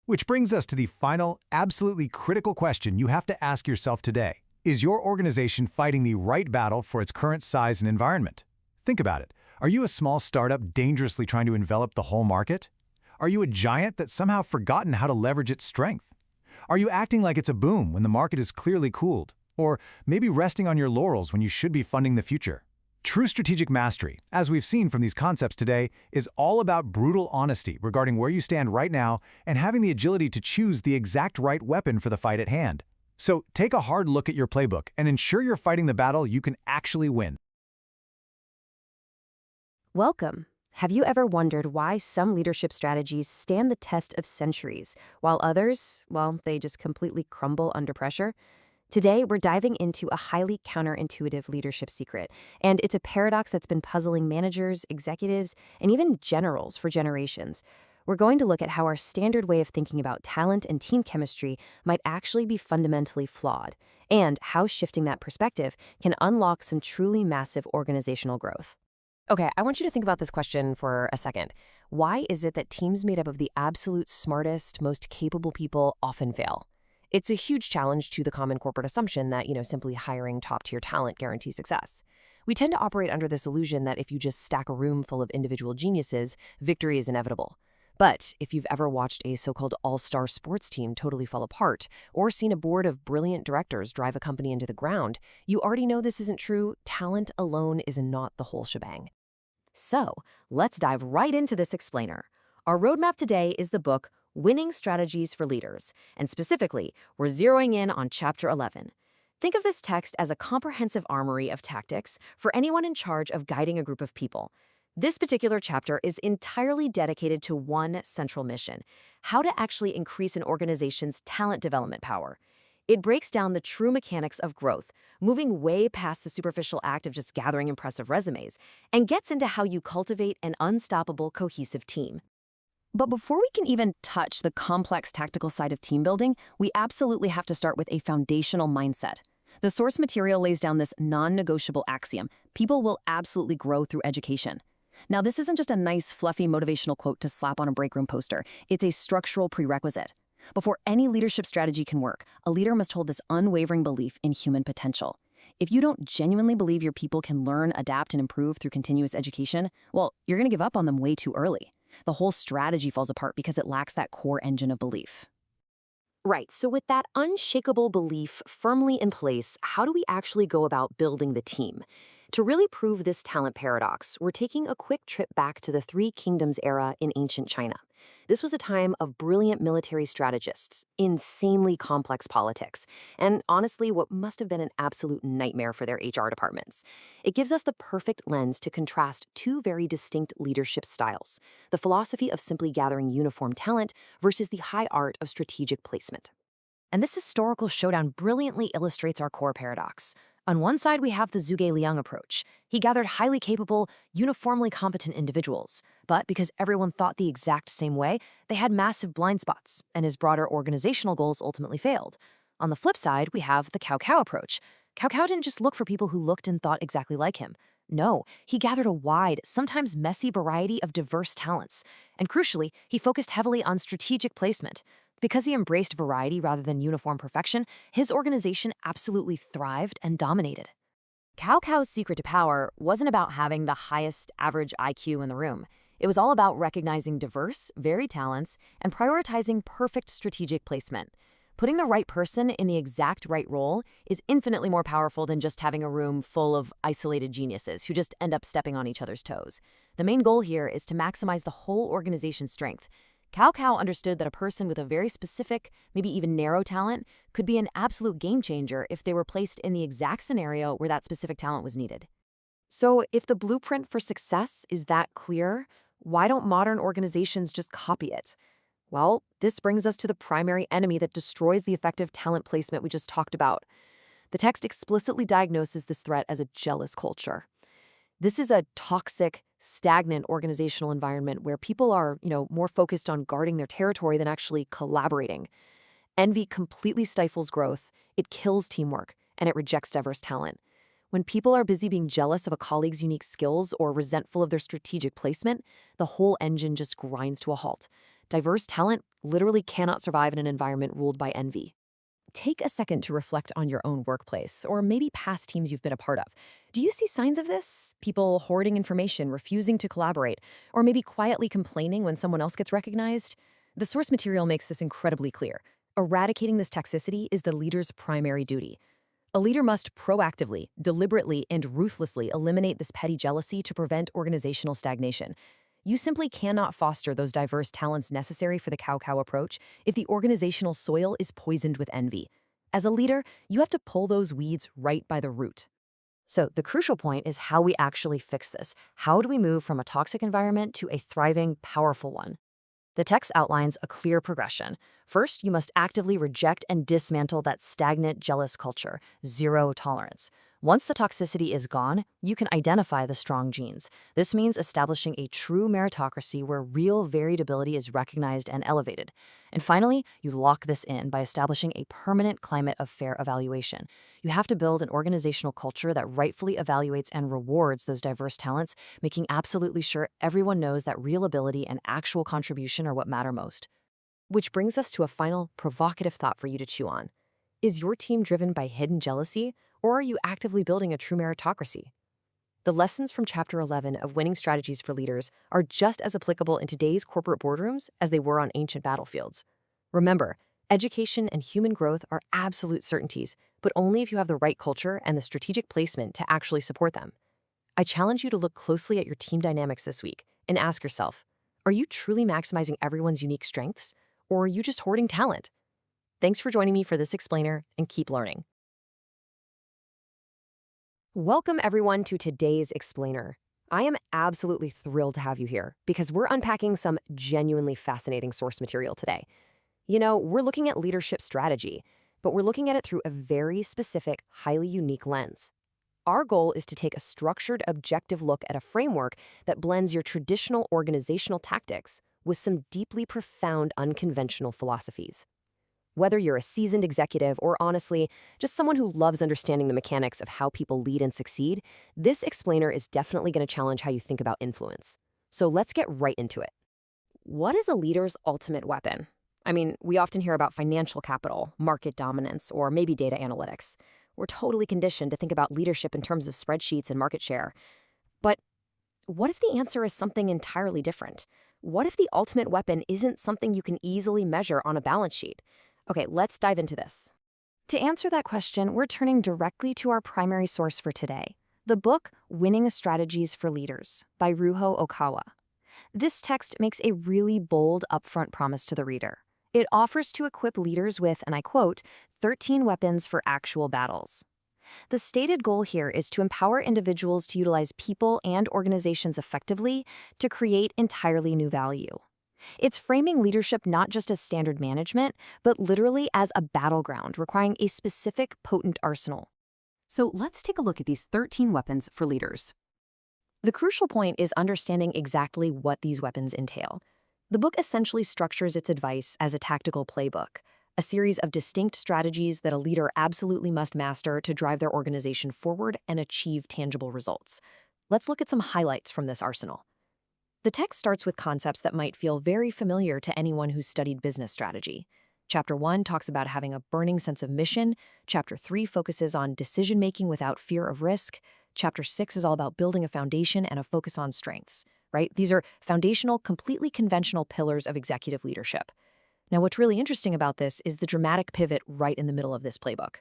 Which brings us to the final, absolutely critical question you have to ask yourself today. Is your organization fighting the right battle for its current size and environment? Think about it. Are you a small startup dangerously trying to envelop the whole market? Are you a giant that's somehow forgotten how to leverage its strength? Are you acting like it's a boom when the market is clearly cooled? Or maybe resting on your laurels when you should be funding the future? True strategic mastery, as we've seen from these concepts today, is all about brutal honesty regarding where you stand right now and having the agility to choose the exact right weapon for the fight at hand. So take a hard look at your playbook and ensure you're fighting the battle you can actually win. Welcome. Have you ever wondered why some leadership strategies stand the test of centuries, while others, well, they just completely crumble under pressure? Today, we're diving into a highly counterintuitive leadership secret, and it's a paradox that's been puzzling managers, executives, and even generals for generations. We're going to look at how our standard way of thinking about talent and team chemistry might actually be fundamentally flawed, and how shifting that perspective can unlock some truly massive organizational growth. Okay, I want you to think about this question for a second. Why is it that teams made up of the absolute smartest, most capable people often fail? It's a huge challenge to the common corporate assumption that, simply hiring top-tier talent guarantees success. We tend to operate under this illusion that if you just stack a room full of individual geniuses, victory is inevitable. But if you've ever watched a so-called all-star sports team totally fall apart, or seen a board of brilliant directors drive a company into the ground, you already know this isn't true. Talent alone is not the whole shebang. So, let's dive right into this explainer. Our roadmap today is the book Winning Strategies for Leaders, and specifically, we're zeroing in on Chapter 11. Think of this text as a comprehensive armory of tactics for anyone in charge of guiding a group of people. This particular chapter is entirely dedicated to one central mission: how to actually increase an organization's talent development power. It breaks down the true mechanics of growth, moving way past the superficial act of just gathering impressive resumes, and gets into how you cultivate an unstoppable, cohesive team. But before we can even touch the complex tactical side of team building, we absolutely have to start with a foundational mindset. The source material lays down this non-negotiable axiom: people will absolutely grow through education. Now, this isn't just a nice, fluffy motivational quote to slap on a break room poster. It's a structural prerequisite. Before any leadership strategy can work, a leader must hold this unwavering belief in human potential. If you don't genuinely believe your people can learn, adapt, and improve through continuous education, well, you're going to give up on them way too early. The whole strategy falls apart because it lacks that core engine of belief. Right, so with that unshakable belief firmly in place, how do we actually go about building the team? To really prove this talent paradox, we're taking a quick trip back to the Three Kingdoms era in ancient China. This was a time of brilliant military strategists, insanely complex politics, and honestly, what must have been an absolute nightmare for their HR departments. It gives us the perfect lens to contrast two very distinct leadership styles: the philosophy of simply gathering uniform talent versus the high art of strategic placement. And this historical showdown brilliantly illustrates our core paradox. On one side, we have the Zhuge Liang approach. He gathered highly capable, uniformly competent individuals. But because everyone thought the exact same way, they had massive blind spots, and his broader organizational goals ultimately failed. On the flip side, we have the Cao Cao approach. Cao Cao didn't just look for people who looked and thought exactly like him. No, he gathered a wide, sometimes messy variety of diverse talents. And crucially, he focused heavily on strategic placement. Because he embraced variety rather than uniform perfection, his organization absolutely thrived and dominated. Cao Cao's secret to power wasn't about having the highest average IQ in the room. It was all about recognizing diverse, varied talents and prioritizing perfect strategic placement. Putting the right person in the exact right role is infinitely more powerful than just having a room full of isolated geniuses who just end up stepping on each other's toes. The main goal here is to maximize the whole organization's strength. Cao Cao understood that a person with a very specific, maybe even narrow talent could be an absolute game changer if they were placed in the exact scenario where that specific talent was needed. So if the blueprint for success is that clear, why don't modern organizations just copy it? Well, this brings us to the primary enemy that destroys the effective talent placement we just talked about. The text explicitly diagnoses this threat as a jealous culture. This is a toxic, stagnant organizational environment where people are, more focused on guarding their territory than actually collaborating. Envy completely stifles growth, it kills teamwork, and it rejects diverse talent. When people are busy being jealous of a colleague's unique skills or resentful of their strategic placement, the whole engine just grinds to a halt. Diverse talent literally cannot survive in an environment ruled by envy. Take a second to reflect on your own workplace, or maybe past teams you've been a part of. Do you see signs of this? People hoarding information, refusing to collaborate, or maybe quietly complaining when someone else gets recognized? The source material makes this incredibly clear. Eradicating this toxicity is the leader's primary duty. A leader must proactively, deliberately, and ruthlessly eliminate this petty jealousy to prevent organizational stagnation. You simply cannot foster those diverse talents necessary for the Cao Cao approach if the organizational soil is poisoned with envy. As a leader, you have to pull those weeds right by the root. So the crucial point is how we actually fix this. How do we move from a toxic environment to a thriving, powerful one? The text outlines a clear progression. First, you must actively reject and dismantle that stagnant, jealous culture, zero tolerance. Once the toxicity is gone, you can identify the strong genes. This means establishing a true meritocracy where real variability is recognized and elevated. And finally, you lock this in by establishing a permanent climate of fair evaluation. You have to build an organizational culture that rightfully evaluates and rewards those diverse talents, making absolutely sure everyone knows that real ability and actual contribution are what matter most. Which brings us to a final provocative thought for you to chew on. Is your team driven by hidden jealousy, or are you actively building a true meritocracy? The lessons from Chapter 11 of Winning Strategies for Leaders are just as applicable in today's corporate boardrooms as they were on ancient battlefields. Remember, education and human growth are absolute certainties, but only if you have the right culture and the strategic placement to actually support them. I challenge you to look closely at your team dynamics this week and ask yourself, are you truly maximizing everyone's unique strengths, or are you just hoarding talent? Thanks for joining me for this explainer, and keep learning. Welcome everyone to today's explainer. I am absolutely thrilled to have you here because we're unpacking some genuinely fascinating source material today. We're looking at leadership strategy, but we're looking at it through a very specific, highly unique lens. Our goal is to take a structured, objective look at a framework that blends your traditional organizational tactics with some deeply profound, unconventional philosophies. Whether you're a seasoned executive or honestly, just someone who loves understanding the mechanics of how people lead and succeed, this explainer is definitely going to challenge how you think about influence. So let's get right into it. What is a leader's ultimate weapon? We often hear about financial capital, market dominance, or maybe data analytics. We're totally conditioned to think about leadership in terms of spreadsheets and market share. But what if the answer is something entirely different? What if the ultimate weapon isn't something you can easily measure on a balance sheet? Okay, let's dive into this. To answer that question, we're turning directly to our primary source for today, the book Winning Strategies for Leaders by Ryuho Okawa. This text makes a really bold, upfront promise to the reader. It offers to equip leaders with, and I quote, 13 weapons for actual battles. The stated goal here is to empower individuals to utilize people and organizations effectively to create entirely new value. It's framing leadership not just as standard management, but literally as a battleground requiring a specific, potent arsenal. So let's take a look at these 13 weapons for leaders. The crucial point is understanding exactly what these weapons entail. The book essentially structures its advice as a tactical playbook, a series of distinct strategies that a leader absolutely must master to drive their organization forward and achieve tangible results. Let's look at some highlights from this arsenal. The text starts with concepts that might feel very familiar to anyone who's studied business strategy. Chapter 1 talks about having a burning sense of mission. Chapter 3 focuses on decision-making without fear of risk. Chapter 6 is all about building a foundation and a focus on strengths, right? These are foundational, completely conventional pillars of executive leadership. Now, what's really interesting about this is the dramatic pivot right in the middle of this playbook.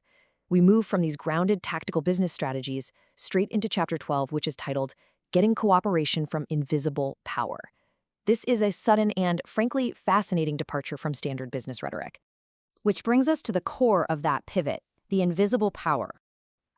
We move from these grounded tactical business strategies straight into Chapter 12, which is titled Getting Cooperation from Invisible Power. This is a sudden and, frankly, fascinating departure from standard business rhetoric. Which brings us to the core of that pivot, the invisible power.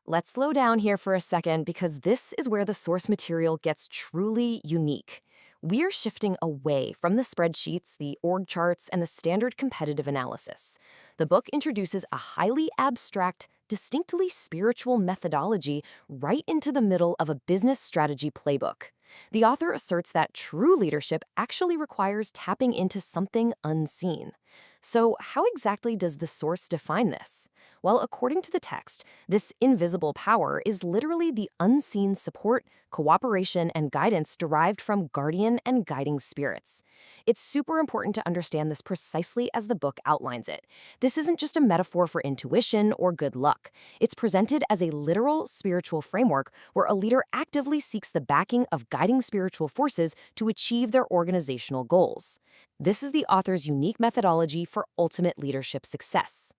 Let's slow down here for a second because this is where the source material gets truly unique. We're shifting away from the spreadsheets, the org charts, and the standard competitive analysis. The book introduces a highly abstract, distinctly spiritual methodology right into the middle of a business strategy playbook. The author asserts that true leadership actually requires tapping into something unseen. So how exactly does the source define this? Well, according to the text, this invisible power is literally the unseen support, cooperation, and guidance derived from guardian and guiding spirits. It's super important to understand this precisely as the book outlines it. This isn't just a metaphor for intuition or good luck. It's presented as a literal spiritual framework where a leader actively seeks the backing of guiding spiritual forces to achieve their organizational goals. This is the author's unique methodology for ultimate leadership success.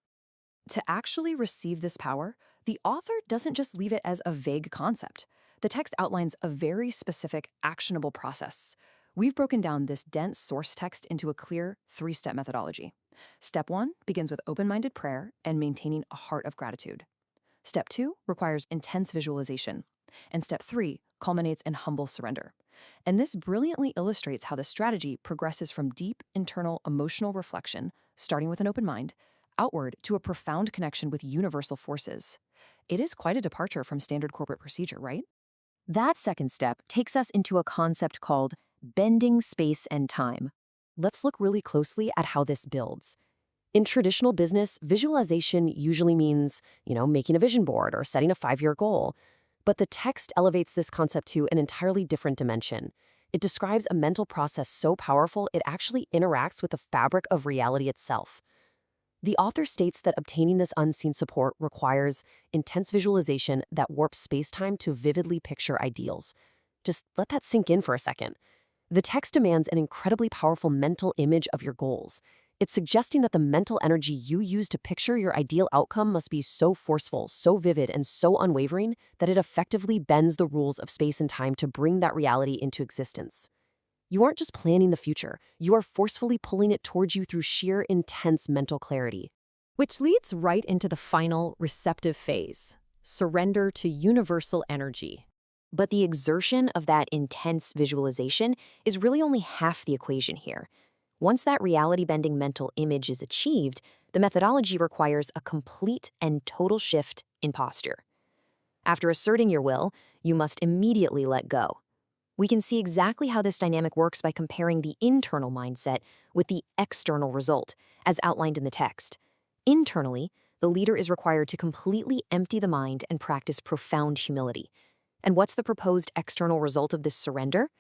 To actually receive this power, the author doesn't just leave it as a vague concept. The text outlines a very specific, actionable process. We've broken down this dense source text into a clear 3-step methodology. Step 1 begins with open-minded prayer and maintaining a heart of gratitude. Step 2 requires intense visualization. And Step 3 culminates in humble surrender. And this brilliantly illustrates how the strategy progresses from deep, internal, emotional reflection, starting with an open mind, outward to a profound connection with universal forces. It is quite a departure from standard corporate procedure, right? That second step takes us into a concept called bending space and time. Let's look really closely at how this builds. In traditional business, visualization usually means, making a vision board or setting a 5-year goal. But the text elevates this concept to an entirely different dimension. It describes a mental process so powerful it actually interacts with the fabric of reality itself. The author states that obtaining this unseen support requires intense visualization that warps space-time to vividly picture ideals. Just let that sink in for a second. The text demands an incredibly powerful mental image of your goals. It's suggesting that the mental energy you use to picture your ideal outcome must be so forceful, so vivid, and so unwavering that it effectively bends the rules of space and time to bring that reality into existence. You aren't just planning the future, you are forcefully pulling it towards you through sheer intense mental clarity. Which leads right into the final receptive phase, surrender to universal energy. But the exertion of that intense visualization is really only half the equation here. Once that reality-bending mental image is achieved, the methodology requires a complete and total shift in posture. After asserting your will, you must immediately let go. We can see exactly how this dynamic works by comparing the internal mindset with the external result, as outlined in the text. Internally, the leader is required to completely empty the mind and practice profound humility. And what's the proposed external result of this surrender?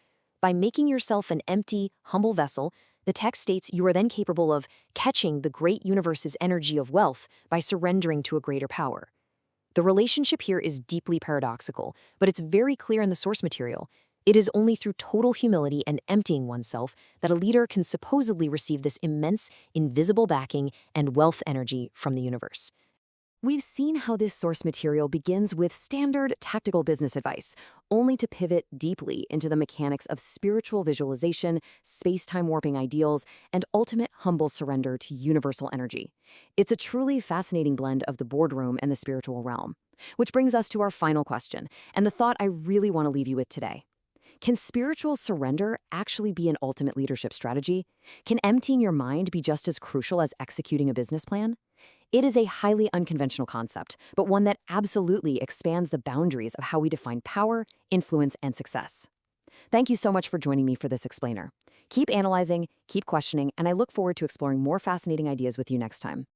By making yourself an empty, humble vessel, the text states you are then capable of catching the great universe's energy of wealth by surrendering to a greater power. The relationship here is deeply paradoxical, but it's very clear in the source material. It is only through total humility and emptying oneself that a leader can supposedly receive this immense, invisible backing and wealth energy from the universe. We've seen how this source material begins with standard tactical business advice, only to pivot deeply into the mechanics of spiritual visualization, space-time warping ideals, and ultimate humble surrender to universal energy. It's a truly fascinating blend of the boardroom and the spiritual realm. Which brings us to our final question, and the thought I really want to leave you with today. Can spiritual surrender actually be an ultimate leadership strategy? Can emptying your mind be just as crucial as executing a business plan? It is a highly unconventional concept, but one that absolutely expands the boundaries of how we define power, influence, and success. Thank you so much for joining me for this explainer. Keep analyzing, keep questioning, and I look forward to exploring more fascinating ideas with you next time.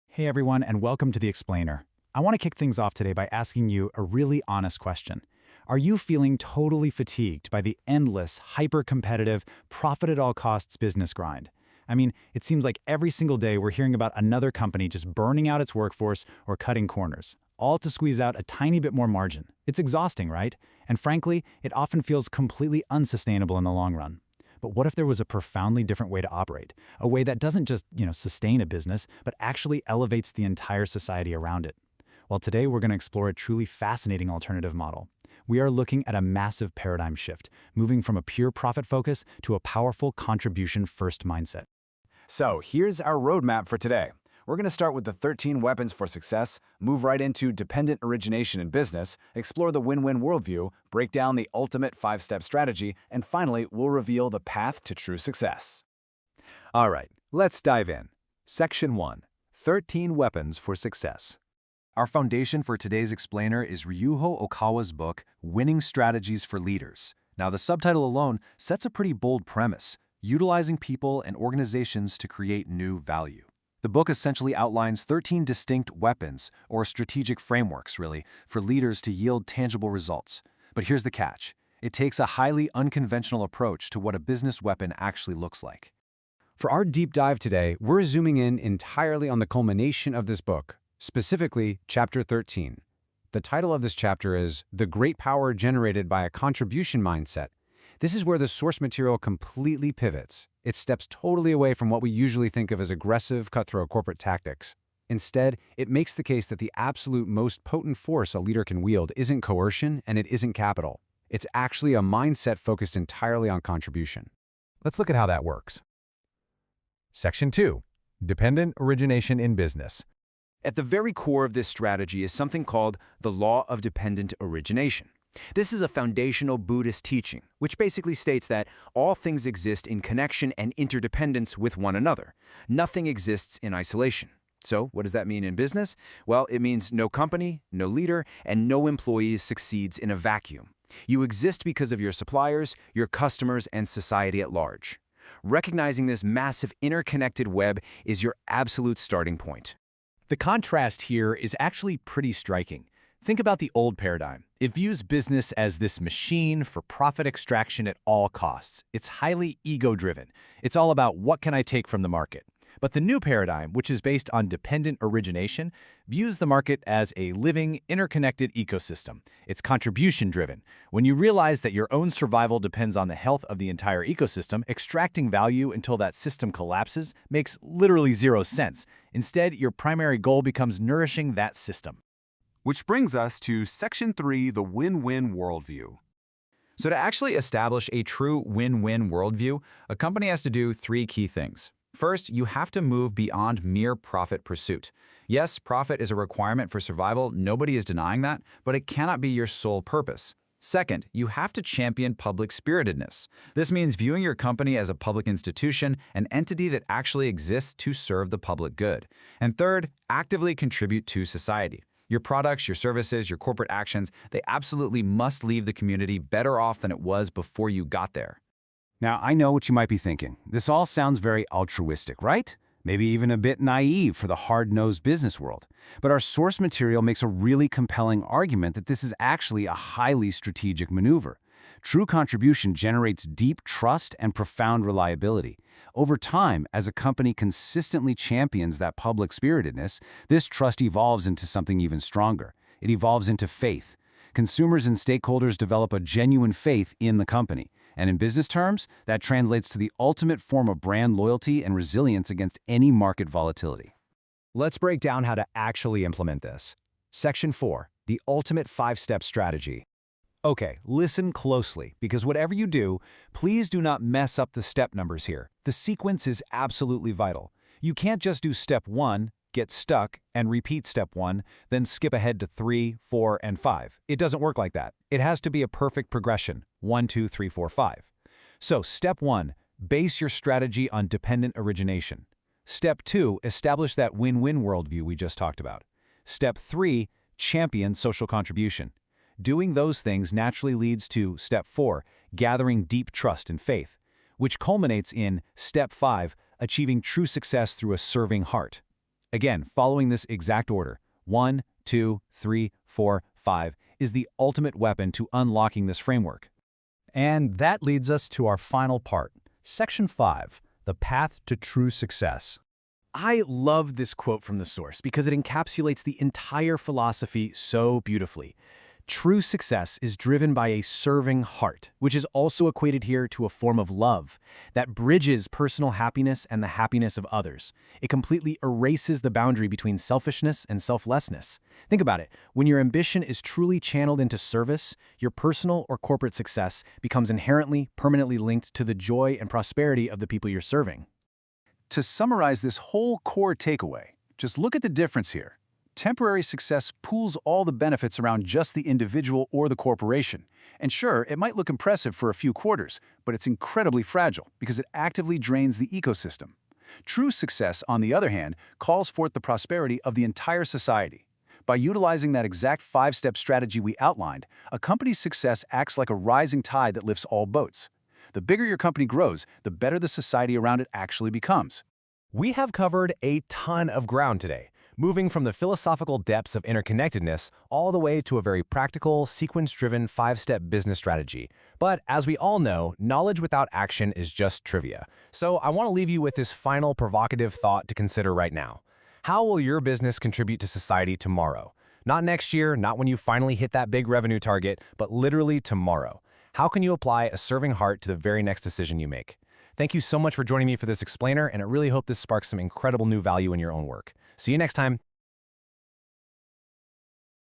Hey everyone, and welcome to The Explainer. I want to kick things off today by asking you a really honest question. Are you feeling totally fatigued by the endless, hyper-competitive, profit-at-all-costs business grind? I mean, it seems like every single day we're hearing about another company just burning out its workforce or cutting corners, all to squeeze out a tiny bit more margin. It's exhausting, right? And frankly, it often feels completely unsustainable in the long run. But what if there was a profoundly different way to operate? A way that doesn't just, sustain a business, but actually elevates the entire society around it? Well, today we're going to explore a truly fascinating alternative model. We are looking at a massive paradigm shift, moving from a pure profit focus to a powerful contribution-first mindset. So here's our roadmap for today. We're going to start with the 13 weapons for success, move right into dependent origination in business, explore the win-win worldview, break down the ultimate 5-step strategy, and finally, we'll reveal the path to true success. All right, let's dive in. Section 1. 13 Weapons for Success. Our foundation for today's explainer is Ryuho Okawa's book, Winning Strategies for Leaders. Now, the subtitle alone sets a pretty bold premise: utilizing people and organizations to create new value. The book essentially outlines 13 distinct weapons, or strategic frameworks, really, for leaders to yield tangible results. But here's the catch. It takes a highly unconventional approach to what a business weapon actually looks like. For our deep dive today, we're zooming in entirely on the culmination of this book, specifically Chapter 13. The title of this chapter is The Great Power Generated by a Contribution Mindset. This is where the source material completely pivots. It steps totally away from what we usually think of as aggressive, cutthroat corporate tactics. Instead, it makes the case that the absolute most potent force a leader can wield isn't coercion and it isn't capital. It's actually a mindset focused entirely on contribution. Let's look at how that works. Section 2. Dependent Origination in Business. At the very core of this strategy is something called the Law of Dependent Origination. This is a foundational Buddhist teaching, which basically states that all things exist in connection and interdependence with one another. Nothing exists in isolation. So, what does that mean in business? Well, it means no company, no leader, and no employee succeeds in a vacuum. You exist because of your suppliers, your customers, and society at large. Recognizing this massive interconnected web is your absolute starting point. The contrast here is actually pretty striking. Think about the old paradigm. It views business as this machine for profit extraction at all costs. It's highly ego-driven. It's all about what can I take from the market. But the new paradigm, which is based on dependent origination, views the market as a living, interconnected ecosystem. It's contribution-driven. When you realize that your own survival depends on the health of the entire ecosystem, extracting value until that system collapses makes literally zero sense. Instead, your primary goal becomes nourishing that system. Which brings us to Section 3, the win-win worldview. So to actually establish a true win-win worldview, a company has to do 3 key things. First, you have to move beyond mere profit pursuit. Yes, profit is a requirement for survival, nobody is denying that, but it cannot be your sole purpose. Second, you have to champion public spiritedness. This means viewing your company as a public institution, an entity that actually exists to serve the public good. And third, actively contribute to society. Your products, your services, your corporate actions, they absolutely must leave the community better off than it was before you got there. Now, I know what you might be thinking. This all sounds very altruistic, right? Maybe even a bit naive for the hard-nosed business world. But our source material makes a really compelling argument that this is actually a highly strategic maneuver. True contribution generates deep trust and profound reliability. Over time, as a company consistently champions that public spiritedness, this trust evolves into something even stronger. It evolves into faith. Consumers and stakeholders develop a genuine faith in the company. And in business terms, that translates to the ultimate form of brand loyalty and resilience against any market volatility. Let's break down how to actually implement this. Section 4, the ultimate 5-step strategy. Okay, listen closely, because whatever you do, please do not mess up the step numbers here. The sequence is absolutely vital. You can't just do step 1, get stuck, and repeat step 1, then skip ahead to 3, 4, and 5. It doesn't work like that. It has to be a perfect progression, 1, 2, 3, 4, 5. So step 1, base your strategy on dependent origination. Step 2, establish that win-win worldview we just talked about. Step 3, champion social contribution. Doing those things naturally leads to step 4, gathering deep trust and faith, which culminates in step 5, achieving true success through a serving heart. Again, following this exact order, 1, 2, 3, 4, 5, is the ultimate weapon to unlocking this framework. And that leads us to our final part, Section 5, the path to true success. I love this quote from the source because it encapsulates the entire philosophy so beautifully. True success is driven by a serving heart, which is also equated here to a form of love that bridges personal happiness and the happiness of others. It completely erases the boundary between selfishness and selflessness. Think about it. When your ambition is truly channeled into service, your personal or corporate success becomes inherently, permanently linked to the joy and prosperity of the people you're serving. To summarize this whole core takeaway, just look at the difference here. Temporary success pools all the benefits around just the individual or the corporation. And sure, it might look impressive for a few quarters, but it's incredibly fragile because it actively drains the ecosystem. True success, on the other hand, calls forth the prosperity of the entire society. By utilizing that exact 5-step strategy we outlined, a company's success acts like a rising tide that lifts all boats. The bigger your company grows, the better the society around it actually becomes. We have covered a ton of ground today, moving from the philosophical depths of interconnectedness all the way to a very practical, sequence-driven 5-step business strategy. But as we all know, knowledge without action is just trivia. So I want to leave you with this final provocative thought to consider right now. How will your business contribute to society tomorrow? Not next year, not when you finally hit that big revenue target, but literally tomorrow. How can you apply a serving heart to the very next decision you make? Thank you so much for joining me for this explainer, and I really hope this sparks some incredible new value in your own work. See you next time.